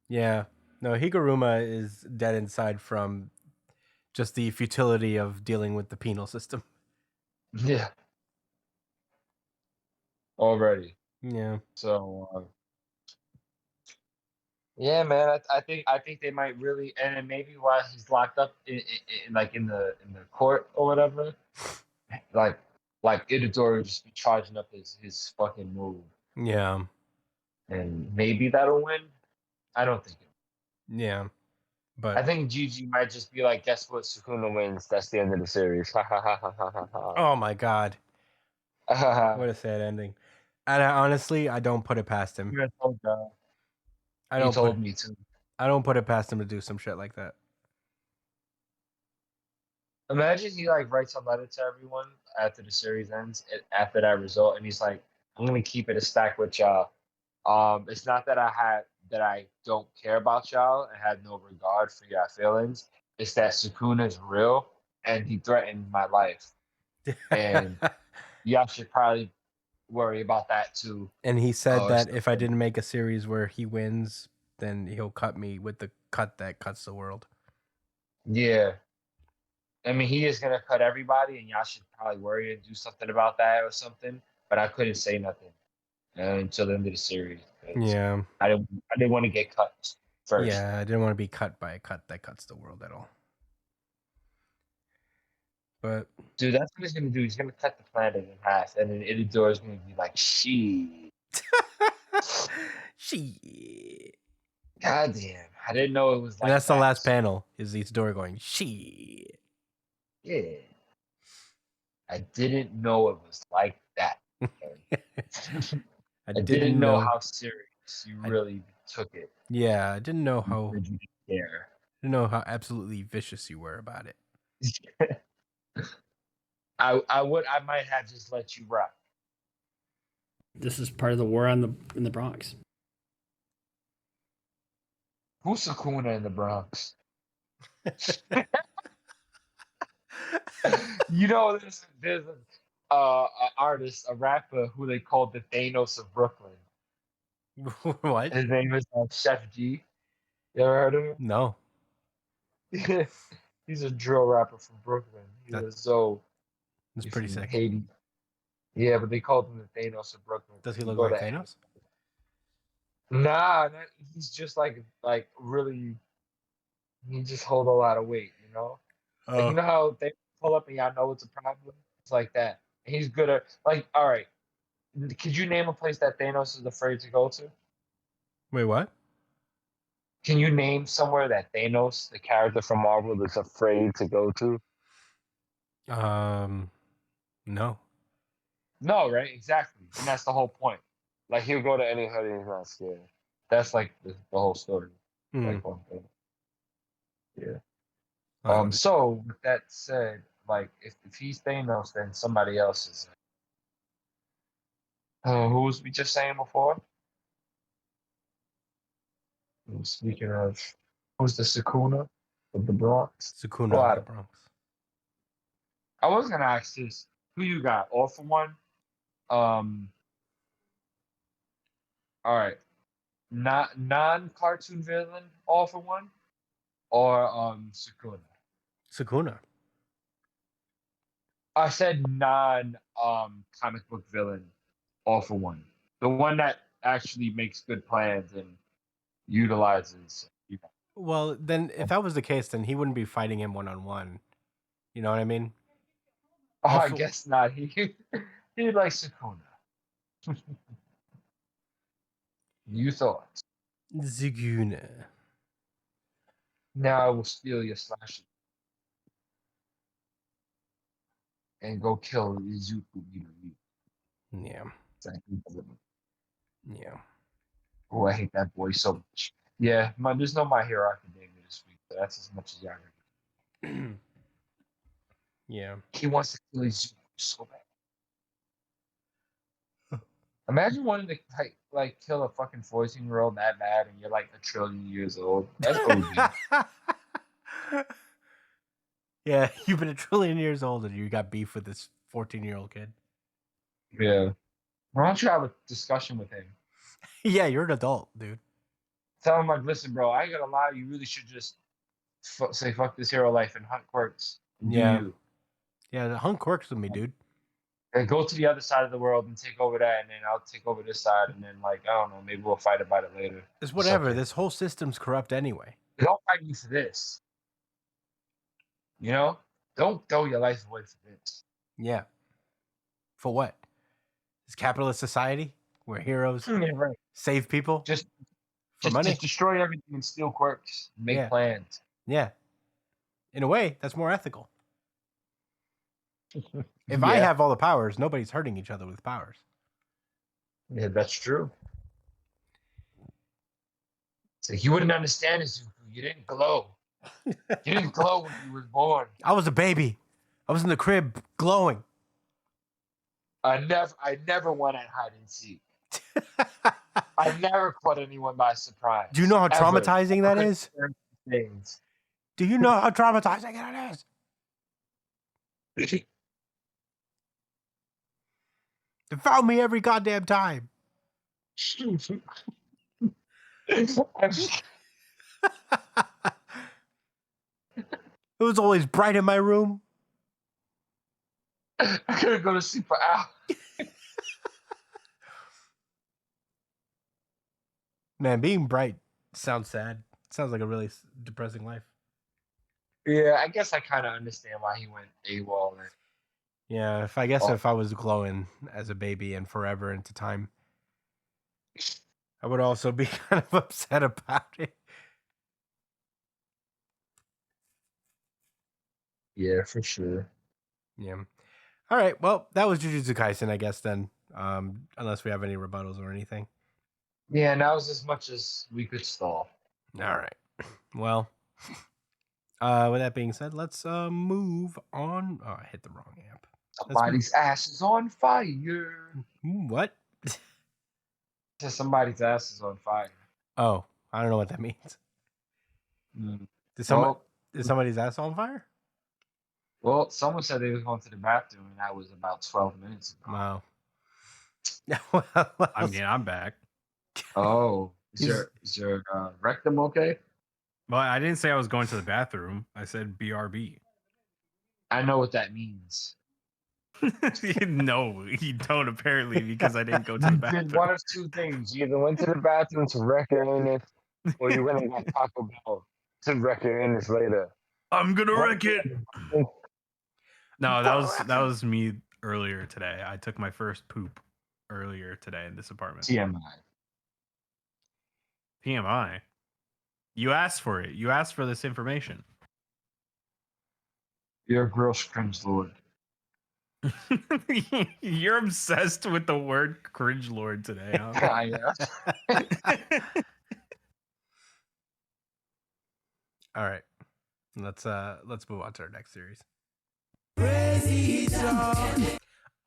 Speaker 1: yeah. No, Higuruma is dead inside from just the futility of dealing with the penal system.
Speaker 3: Yeah. Already.
Speaker 1: Yeah.
Speaker 3: So yeah, man. I think they might really, and then maybe while he's locked up in the court or whatever, like Itadori would just be charging up his fucking move,
Speaker 1: Yeah.
Speaker 3: and maybe that'll win. I don't think it.
Speaker 1: Yeah. But
Speaker 3: I think Gigi might just be like, guess what? Sukuna wins. That's the end of the series. Ha ha ha ha ha ha.
Speaker 1: oh my God.
Speaker 3: Ha.
Speaker 1: What a sad ending. And honestly, I don't put it past him.
Speaker 3: I told y'all.
Speaker 1: I
Speaker 3: He
Speaker 1: don't
Speaker 3: told
Speaker 1: put,
Speaker 3: me to.
Speaker 1: I don't put it past him to do some shit like that.
Speaker 3: Imagine he like writes a letter to everyone after the series ends, after that result, and he's like, "I'm gonna keep it a stack with y'all. It's not that I don't care about y'all and have no regard for your feelings. It's that Sukuna is real and he threatened my life, and y'all should probably worry about that too."
Speaker 1: And he said
Speaker 3: Oh,
Speaker 1: that
Speaker 3: it's
Speaker 1: if I didn't make a series where he wins, then he'll cut me with the cut that cuts the world.
Speaker 3: Yeah. I mean, he is gonna cut everybody, and y'all should probably worry and do something about that or something. But I couldn't say nothing until the end of the series. 'Cause
Speaker 1: Yeah.
Speaker 3: I didn't want to get cut first.
Speaker 1: Yeah, I didn't want to be cut by a cut that cuts the world at all. But
Speaker 3: Dude, that's what he's gonna do. He's gonna cut the planet in half, and then Itadori is gonna be like, "She,
Speaker 1: she.
Speaker 3: goddamn, I didn't know it was like."
Speaker 1: And that's the
Speaker 3: that."
Speaker 1: last panel. Is Itadori going she?
Speaker 3: Yeah, I didn't know it was like that.
Speaker 1: I
Speaker 3: I didn't know how serious you really took it.
Speaker 1: Yeah, I didn't know how.
Speaker 3: Did you care?
Speaker 1: I didn't know how absolutely vicious you were about it.
Speaker 3: I might have just let you rock.
Speaker 7: This is part of the war in the Bronx.
Speaker 3: Who's Sukuna in the Bronx? You know, there's an artist, a rapper who they called the Thanos of Brooklyn.
Speaker 1: What?
Speaker 3: His name is Chef G. You ever heard of him?
Speaker 1: No.
Speaker 3: He's a drill rapper from Brooklyn. He
Speaker 1: That-
Speaker 3: was so.
Speaker 1: It's
Speaker 3: he's
Speaker 1: pretty
Speaker 3: from
Speaker 1: sick.
Speaker 3: Haiti. Yeah, but they called him the Thanos of Brooklyn.
Speaker 1: Does he
Speaker 3: You
Speaker 1: look
Speaker 3: go
Speaker 1: like
Speaker 3: to-
Speaker 1: Thanos?
Speaker 3: Nah, he's just like really. He just hold a lot of weight, you know. Like, you know how they pull up and y'all know it's a problem? It's like that. And he's good at, like, all right. Could you name a place that Thanos is afraid to go to?
Speaker 1: Wait, what?
Speaker 3: Can you name somewhere that Thanos, the character from Marvel, is afraid to go to?
Speaker 1: No.
Speaker 3: No, right? Exactly. And that's the whole point. Like, he'll go to any hood and he's not scared. That's like the whole story.
Speaker 1: Hmm.
Speaker 3: Like one thing. Yeah.
Speaker 1: Um,
Speaker 3: So with that said, like if he's Thanos, then somebody else is. Who was we just saying before? Speaking of, who's the Sakuna of the Bronx?
Speaker 1: Sukuna
Speaker 3: Well,
Speaker 1: of
Speaker 3: I
Speaker 1: the
Speaker 3: don't-
Speaker 1: Bronx.
Speaker 3: I was gonna ask this: who you got? All for one. All right. Not non-cartoon villain. All for one, or Sakuna.
Speaker 1: Sukuna.
Speaker 3: I said non comic book villain. All for one. The one that actually makes good plans and utilizes.
Speaker 1: Well, then if that was the case, then he wouldn't be fighting him one on one. You know what I mean?
Speaker 3: Oh, I
Speaker 1: Also-
Speaker 3: guess not. He likes Sakuna. You thought.
Speaker 1: Sukuna.
Speaker 3: Now I will steal your slasher and go kill Izuku.
Speaker 1: Yeah. Yeah.
Speaker 3: Oh, I hate that boy so much. Yeah, there's no My Hero Academia this week. But that's as much as y'all heard.
Speaker 1: Yeah.
Speaker 3: He wants to kill Izuku so bad. Imagine wanting to like kill a fucking 14-year-old that bad, and you're like 1 trillion years old. That's OG.
Speaker 1: Yeah, you've been 1 trillion years old and you got beef with this 14-year-old kid.
Speaker 3: Yeah. Why don't you have a discussion with him?
Speaker 1: Yeah, you're an adult, dude.
Speaker 3: Tell him like, listen, bro, I ain't gonna lie. You really should just say fuck this hero life and hunt quirks. And
Speaker 1: Yeah.
Speaker 3: do you.
Speaker 1: Yeah, the hunk works with me, dude.
Speaker 3: And go to the other side of the world and take over that, and then I'll take over this side, and then like I don't know, maybe we'll fight about it later.
Speaker 1: It's whatever.
Speaker 3: Something.
Speaker 1: This whole system's corrupt anyway.
Speaker 3: Don't fight me for this. You know, don't throw your life away for this.
Speaker 1: Yeah. For what? It's capitalist society where heroes
Speaker 3: Yeah, right.
Speaker 1: save people
Speaker 3: Just
Speaker 1: for money.
Speaker 3: Just destroy everything and steal quirks. Make
Speaker 1: Yeah.
Speaker 3: plans.
Speaker 1: Yeah. In a way, that's more ethical. If I
Speaker 3: Yeah.
Speaker 1: have all the powers, nobody's hurting each other with powers.
Speaker 3: Yeah, that's true. So you wouldn't understand Izuku. You didn't glow. You didn't glow when you were born.
Speaker 1: I was a baby. I was in the crib glowing.
Speaker 3: I never went at hide and seek. I never caught anyone by surprise.
Speaker 1: Do you know how
Speaker 3: Ever.
Speaker 1: traumatizing that
Speaker 3: I couldn't
Speaker 1: is?
Speaker 3: learn things.
Speaker 1: Do you know how traumatizing it is? They found me every goddamn time. It was always bright in my room.
Speaker 3: I couldn't go to sleep for hours.
Speaker 1: Man, being bright sounds sad. Sounds like a really depressing life.
Speaker 3: Yeah, I guess I kind of understand why he went AWOL. And
Speaker 1: Yeah, if I
Speaker 3: Oh.
Speaker 1: was glowing as a baby and forever into time, I would also be kind of upset about it.
Speaker 3: yeah, for sure.
Speaker 1: Yeah. All right. Well, that was Jujutsu Kaisen, I guess, then. Unless we have any rebuttals or anything.
Speaker 3: Yeah, and that was as much as we could stall.
Speaker 1: All right. Well, with that being said, let's move on. Oh, I hit the wrong app.
Speaker 3: Somebody's ass is on fire.
Speaker 1: What?
Speaker 3: Somebody's ass is on fire.
Speaker 1: Oh, I don't know what that means.
Speaker 3: Mm.
Speaker 1: Is
Speaker 3: Well,
Speaker 1: somebody's ass on fire?
Speaker 3: well, someone said they was going to the bathroom, and that was about 12 minutes ago.
Speaker 1: Wow.
Speaker 4: I mean, I'm back.
Speaker 3: Oh, is
Speaker 1: He's-
Speaker 3: your rectum okay?
Speaker 4: Well, I didn't say I was going to the bathroom. I said BRB.
Speaker 3: I know what that means.
Speaker 4: No, you don't apparently because I didn't go to the
Speaker 3: You did
Speaker 4: bathroom.
Speaker 3: one of two things. You either went to the bathroom to wreck your anus, or you went and got Taco Bell to wreck your anus later.
Speaker 4: I'm gonna wreck it. No, that was me earlier today. I took my first poop earlier today in this apartment.
Speaker 3: TMI.
Speaker 4: PMI. You asked for it. You asked for this information.
Speaker 3: You're a gross cringe lord.
Speaker 4: You're obsessed with the word cringe lord today, huh?
Speaker 3: I am.
Speaker 1: All right. Let's move on to our next series.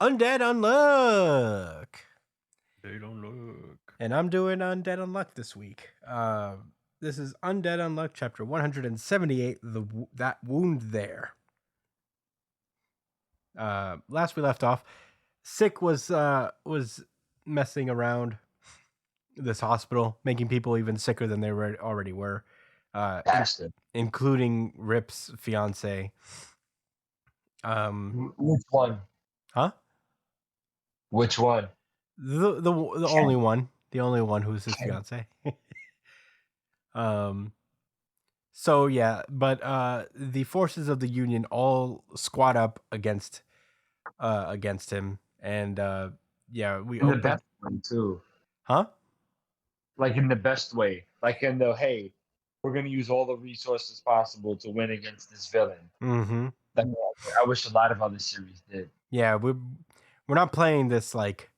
Speaker 1: Undead Unluck.
Speaker 2: They don't look.
Speaker 1: And I'm doing Undead Unluck this week. This is Undead Unluck, chapter 178, That Wound There. Last we left off, Sick was messing around this hospital, making people even sicker than they already were.
Speaker 3: Bastard.
Speaker 1: Including Rip's fiance.
Speaker 3: Which one?
Speaker 1: Huh?
Speaker 3: Which one?
Speaker 1: The only one. The only one who's his fiance. So yeah, but the forces of the Union all squad up against him, and yeah, we
Speaker 3: In the
Speaker 1: open.
Speaker 3: best way too.
Speaker 1: Huh?
Speaker 3: Like in the best way. Like in the hey, we're gonna use all the resources possible to win against this villain.
Speaker 1: Mm-hmm.
Speaker 3: Like, I wish a lot of other series did.
Speaker 1: Yeah, we're not playing this like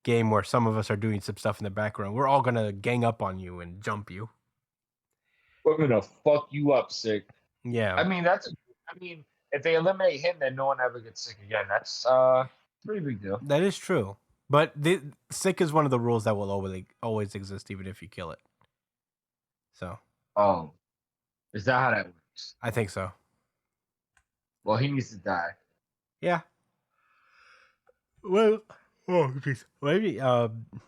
Speaker 1: game where some of us are doing some stuff in the background. We're all gonna gang up on you and jump you.
Speaker 3: We're gonna fuck you up, Sick.
Speaker 1: Yeah.
Speaker 3: I mean, if they eliminate him, then no one ever gets sick again. That's pretty big deal.
Speaker 1: That is true. But sick is one of the rules that will always exist, even if you kill it. So.
Speaker 3: Oh, is that how that works?
Speaker 1: I think so.
Speaker 3: Well, he needs to die.
Speaker 1: Yeah. Well, geez. Maybe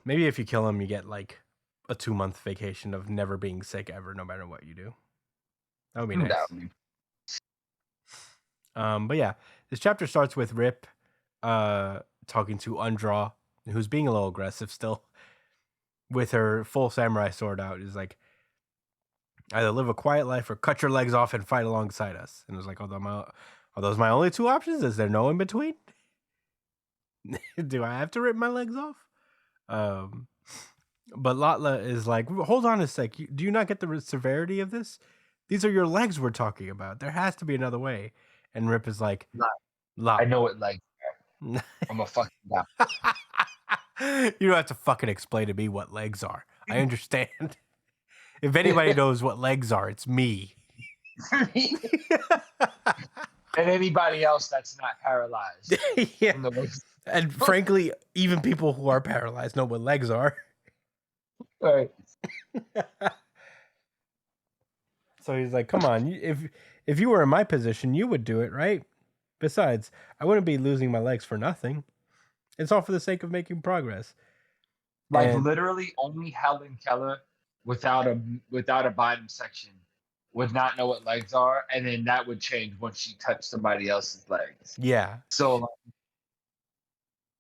Speaker 1: if you kill him, you get like a 2-month vacation of never being sick ever, no matter what you do. That would be nice. But yeah, this chapter starts with Rip talking to Undraw, who's being a little aggressive still, with her full samurai sword out. He's like, either live a quiet life or cut your legs off and fight alongside us. And it was like, are those my only two options? Is there no in between? Do I have to rip my legs off? But Latla is like, hold on a sec. Do you not get the severity of this? These are your legs we're talking about. There has to be another way. And Rip is like,
Speaker 3: I know it like I'm a fucking guy.
Speaker 1: You don't have to fucking explain to me what legs are. I understand. If anybody knows what legs are, it's me.
Speaker 3: And anybody else that's not paralyzed.
Speaker 1: Yeah. And frankly, even people who are paralyzed know what legs are.
Speaker 3: Right.
Speaker 1: So he's like, come on, if you were in my position, you would do it, right? Besides, I wouldn't be losing my legs for nothing. It's all for the sake of making progress.
Speaker 3: Like literally only Helen Keller without a bottom section would not know what legs are, and then that would change once she touched somebody else's legs.
Speaker 1: Yeah.
Speaker 3: So like,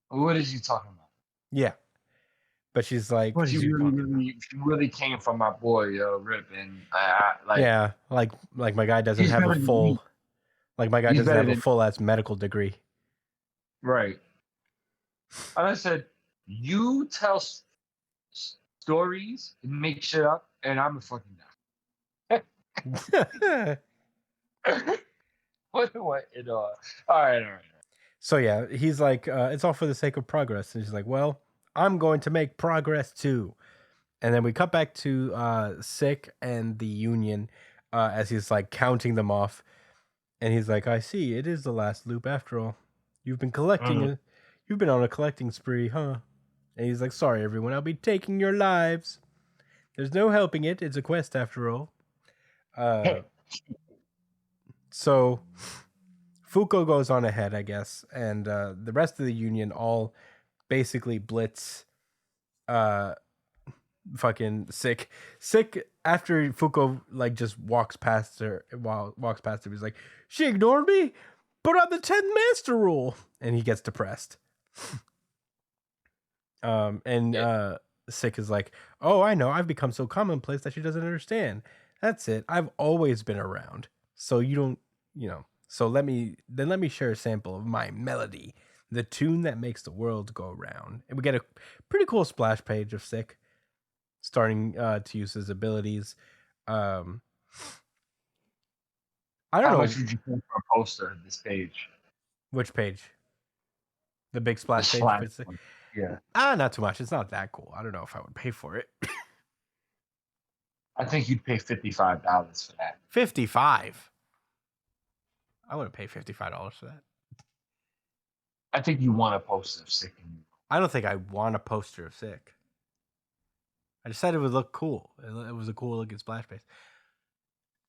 Speaker 3: what is you talking about?
Speaker 1: Yeah. But she's like,
Speaker 3: She really came from my boy, Rip, and
Speaker 1: yeah, like my guy doesn't have a full, full ass medical degree.
Speaker 3: Right. And I said, you tell stories and make shit up, and I'm a fucking guy. What? All right.
Speaker 1: So yeah, he's like, it's all for the sake of progress. And she's like, well, I'm going to make progress too. And then we cut back to Sick and the Union as he's like counting them off. And he's like, I see, it is the last loop after all. You've been collecting you've been on a collecting spree, huh? And he's like, sorry everyone, I'll be taking your lives. There's no helping it. It's a quest after all. So Fuko goes on ahead, I guess, and the rest of the Union all basically blitz fucking Sick after Fuko like just walks past him. He's like, she ignored me, but I'm the 10th master rule, and he gets depressed. Sick is like, oh, I know, I've become so commonplace that she doesn't understand. That's it. I've always been around. So you don't, so let me share a sample of my melody, the tune that makes the world go round. And we get a pretty cool splash page of Sick starting to use his abilities. I don't know.
Speaker 3: How much would you pay for a poster of this page?
Speaker 1: Which page? The big splash page?
Speaker 3: Yeah.
Speaker 1: Not too much. It's not that cool. I don't know if I would pay for it.
Speaker 3: I think you'd pay $55 for that.
Speaker 1: 55. I wouldn't pay $55 for that.
Speaker 3: I think you want a poster of Sick in you.
Speaker 1: I don't think I want a poster of Sick. I just said it would look cool. It was a cool looking splash page.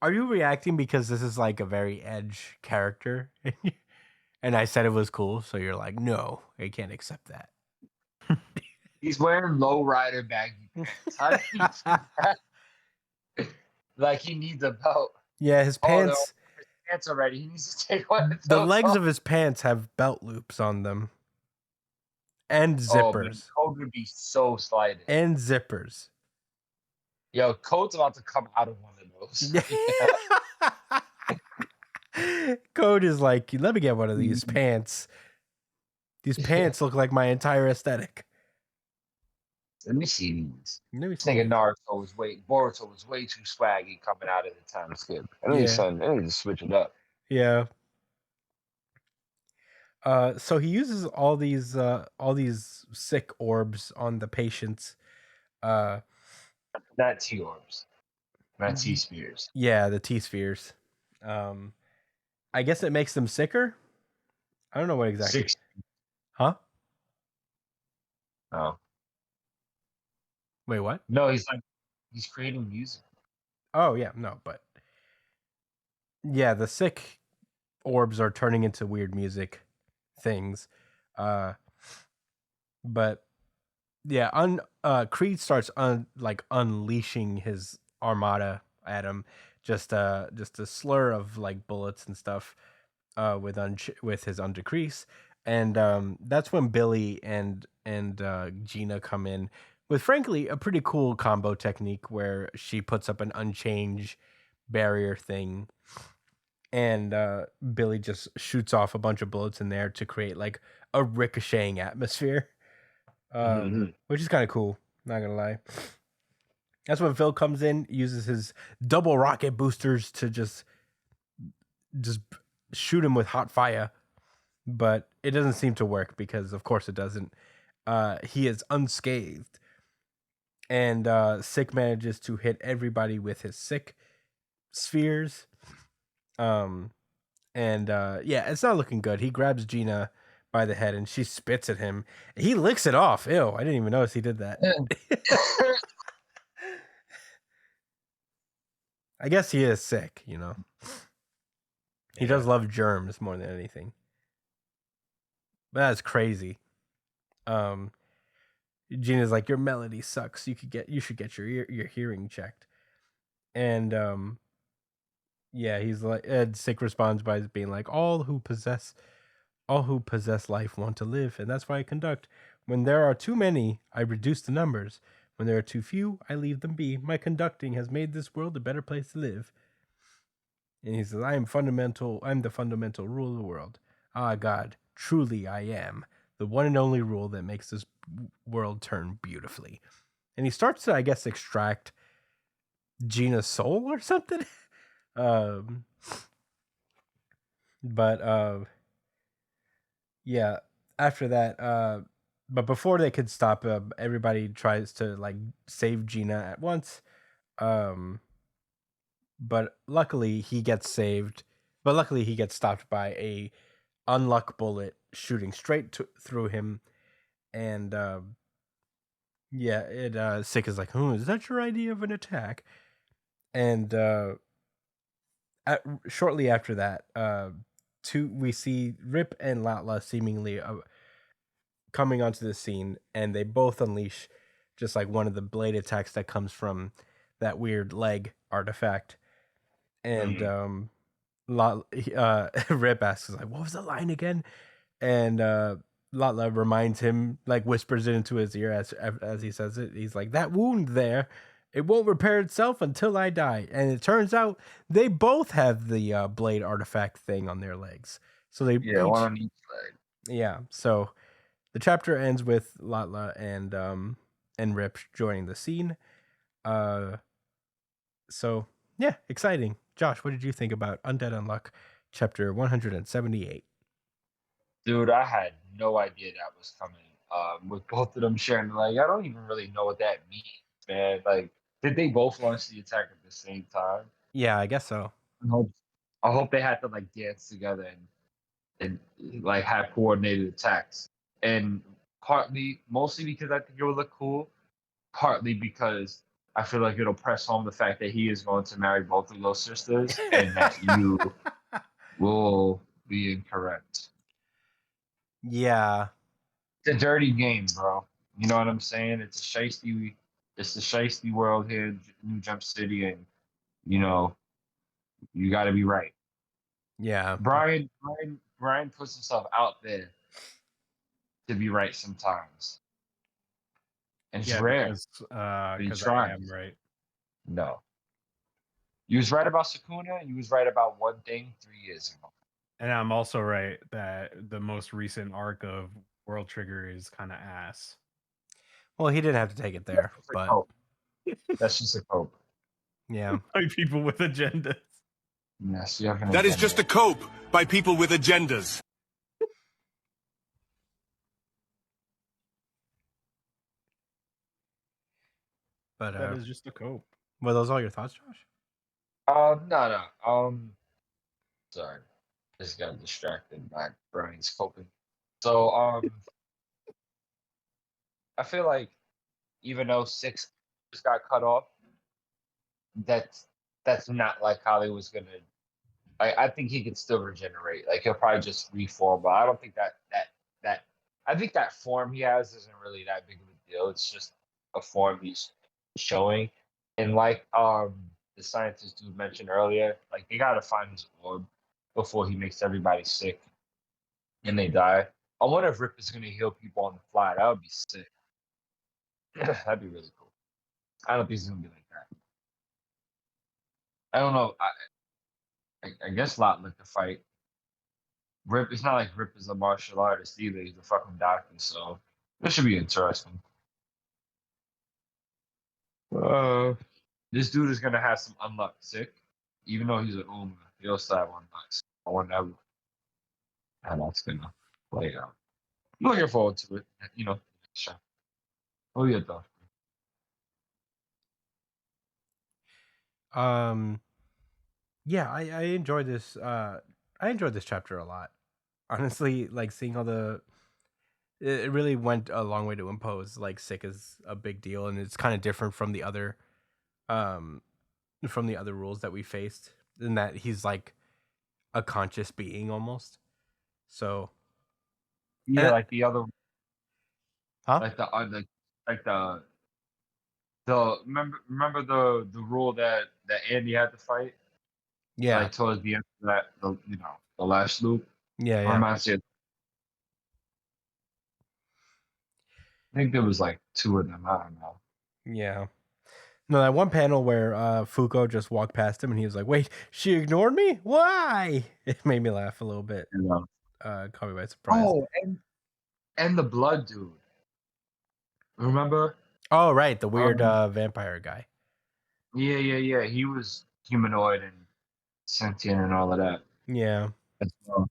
Speaker 1: Are you reacting because this is like a very edge character? And I said it was cool, so you're like, no, I can't accept that.
Speaker 3: He's wearing low rider baggy pants. How do you do that? Like he needs a belt.
Speaker 1: Yeah, his
Speaker 3: Oh, no.
Speaker 1: pants,
Speaker 3: Pants already. He needs to take one.
Speaker 1: the legs of his pants have belt loops on them. And zippers.
Speaker 3: Code would be so slided.
Speaker 1: And zippers.
Speaker 3: Yo, Code's about to come out of one of those.
Speaker 1: Code is like, let me get one of these pants. These pants look like my entire aesthetic.
Speaker 3: Let me see these.
Speaker 1: Let me
Speaker 3: I think Boruto was way too swaggy coming out of the time skip. I need to switch it up.
Speaker 1: Yeah. So he uses all these sick orbs on the patients.
Speaker 3: Not T orbs. Not T spheres.
Speaker 1: Yeah, the T spheres. I guess it makes them sicker. I don't know what exactly.
Speaker 3: 6.
Speaker 1: Huh?
Speaker 3: Oh.
Speaker 1: Wait, what?
Speaker 3: No, he's creating music.
Speaker 1: Oh yeah, no, but yeah, the sick orbs are turning into weird music things. But yeah, Creed starts unleashing his armada at him. Just a slur of like bullets and stuff with his undecrease. And that's when Billy and Gina come in with, frankly, a pretty cool combo technique where she puts up an unchange barrier thing, and Billy just shoots off a bunch of bullets in there to create like a ricocheting atmosphere, which is kind of cool. Not gonna lie. That's when Phil comes in, uses his double rocket boosters to just shoot him with hot fire. But it doesn't seem to work because, of course, it doesn't. He is unscathed. And Sick manages to hit everybody with his Sick spheres. Yeah, it's not looking good. He grabs Gina by the head and she spits at him. He licks it off. Ew, I didn't even notice he did that. I guess he is sick, you know. He does love germs more than anything. But that's crazy. Gina's like, your melody sucks. You should get your hearing checked. And yeah, he's like, Ed Sick responds by being like, all who possess life want to live, and that's why I conduct. When there are too many, I reduce the numbers. When there are too few, I leave them be. My conducting has made this world a better place to live. And he says, I'm the fundamental rule of the world. Ah, God, truly I am. The one and only rule that makes this world turn beautifully. And he starts to, I guess, extract Gina's soul or something. Yeah, after that, but before they could stop him, everybody tries to like save Gina at once. But luckily he gets saved. But luckily he gets stopped by a unluck bullet shooting straight through him. And Sick is like, is that your idea of an attack? And shortly after that, we see Rip and Latla seemingly coming onto the scene, and they both unleash just like one of the blade attacks that comes from that weird leg artifact. And Rip asks, like, what was the line again? And Latla reminds him, like whispers it into his ear as he says it. He's like, that wound there, it won't repair itself until I die. And it turns out they both have the blade artifact thing on their legs. So they
Speaker 3: one on each leg.
Speaker 1: Yeah. So the chapter ends with Latla and Rip joining the scene. So yeah, exciting. Josh, what did you think about Undead Unluck chapter 178?
Speaker 3: Dude, I had no idea that was coming. With both of them sharing, like, I don't even really know what that means, man. Like, Did they both launch the attack at the same time?
Speaker 1: Yeah, I guess so.
Speaker 3: I hope they had to like dance together and like have coordinated attacks. And mostly because I think it would look cool, partly because I feel like it'll press home the fact that he is going to marry both of those sisters and that you will be incorrect.
Speaker 1: Yeah.
Speaker 3: It's a dirty game, bro. You know what I'm saying? It's a shiesty world here in New Jump City, and you know, you got to be right.
Speaker 1: Yeah.
Speaker 3: Brian puts himself out there to be right sometimes. And it's rare.
Speaker 2: Because I
Speaker 3: tries.
Speaker 2: am right.
Speaker 3: No. You was right about Sukuna, and you was right about one thing 3 years ago.
Speaker 2: And I'm also right that the most recent arc of World Trigger is kind of ass.
Speaker 1: Well, he didn't have to take it there,
Speaker 3: That's just a
Speaker 1: but
Speaker 3: cope. That's just a cope.
Speaker 1: yeah.
Speaker 2: Like people with agendas.
Speaker 3: Yes, you have an
Speaker 5: That is
Speaker 3: agenda.
Speaker 5: just a cope by people with agendas.
Speaker 1: But
Speaker 2: That is just a cope.
Speaker 1: were those all your thoughts, Josh?
Speaker 3: No. Sorry. Just got distracted by Brian's coping. So, I feel like even though 6 just got cut off, that's not like how they was gonna. I think he could still regenerate. Like he'll probably just reform, but I don't think that. I think that form he has isn't really that big of a deal. It's just a form he's showing, and like the scientist dude mentioned earlier, like they gotta find his orb before he makes everybody sick and they die. I wonder if Rip is gonna heal people on the fly. That would be sick. That'd be really cool. I don't think he's gonna be like that. I don't know. I guess Lot let the fight. Rip, it's not like Rip is a martial artist either. He's a fucking doctor, so this should be interesting. This dude is gonna have some unluck sick, even though he's an Uma. He'll still have unluck. I wonder how that's gonna play out. I'm looking forward to it. You know, sure. Oh yeah, though.
Speaker 1: Yeah, I enjoyed this. I enjoyed this chapter a lot. Honestly, like seeing all it really went a long way to impose like sick is a big deal, and it's kind of different from the other rules that we faced, in that he's like a conscious being almost. So
Speaker 3: Yeah, like the other,
Speaker 1: huh?
Speaker 3: like the remember the rule that Andy had to fight.
Speaker 1: Yeah,
Speaker 3: Like towards the end of that, the last loop.
Speaker 1: yeah, yeah.
Speaker 3: Reminds you. I think there was like 2 of them. I don't know.
Speaker 1: Yeah. No, that one panel where Fuko just walked past him and he was like, "Wait, she ignored me? Why?" It made me laugh a little bit.
Speaker 3: You know.
Speaker 1: Caught me by surprise.
Speaker 3: Oh, and the blood dude. Remember?
Speaker 1: Oh, right, the weird vampire guy.
Speaker 3: Yeah. He was humanoid and sentient and all of that.
Speaker 1: Yeah.
Speaker 3: As well.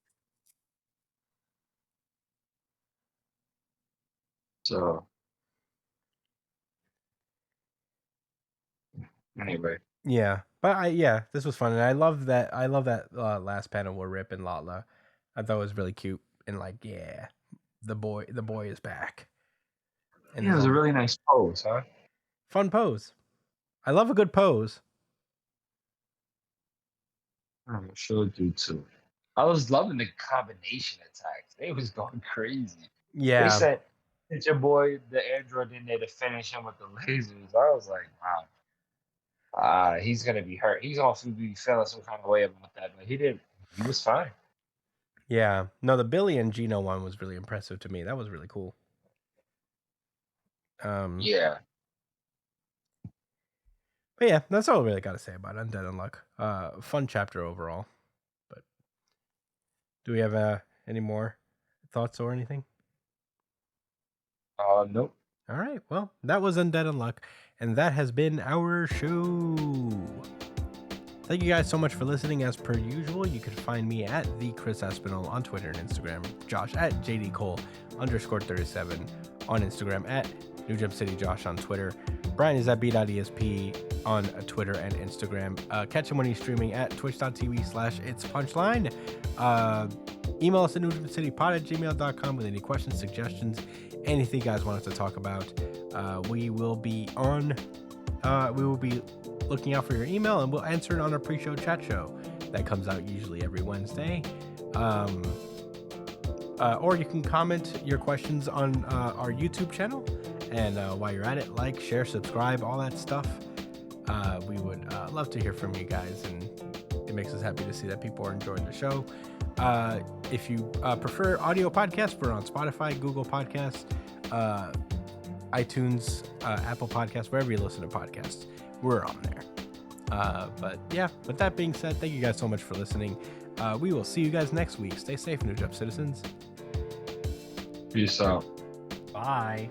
Speaker 3: So anyway.
Speaker 1: Yeah. But this was fun, and I love that last panel where Rip and Latla. I thought it was really cute, and like, yeah, the boy is back. And
Speaker 3: Yeah, it was a really nice pose, huh?
Speaker 1: fun pose. I love a good pose.
Speaker 3: I'm sure do too. I was loving the combination attacks. They was going crazy.
Speaker 1: Yeah.
Speaker 3: They said, "Hit your boy, the android in there to finish him with the lasers." I was like, wow. He's gonna be hurt. He's also be feeling some kind of way about that, but he didn't. He was fine.
Speaker 1: Yeah. No, the Billy and Gino one was really impressive to me. That was really cool.
Speaker 3: Yeah.
Speaker 1: But yeah, that's all I really got to say about Undead Unluck. Fun chapter overall. But do we have any more thoughts or anything?
Speaker 3: Nope.
Speaker 1: All right. Well, that was Undead Unluck, and that has been our show. Thank you guys so much for listening. As per usual, you can find me at the Chris Espinal on Twitter and Instagram, Josh at JD Cole _37 on Instagram, at New Jump City Josh on Twitter, Brian is at b.esp on Twitter and Instagram. Catch him when he's streaming at twitch.tv/itspunchline. Email us at newdrivencitypod@gmail.com with any questions, suggestions, anything you guys want us to talk about. We will be looking out for your email, and we'll answer it on our pre-show chat show that comes out usually every Wednesday. Or you can comment your questions on our YouTube channel. And while you're at it, like, share, subscribe, all that stuff. We would love to hear from you guys, and it makes us happy to see that people are enjoying the show. If you prefer audio podcasts, we're on Spotify, Google Podcasts, iTunes, Apple Podcasts, wherever you listen to podcasts, we're on there. But yeah, with that being said, thank you guys so much for listening. We will see you guys next week. Stay safe, New Job citizens.
Speaker 3: Peace out.
Speaker 2: Bye.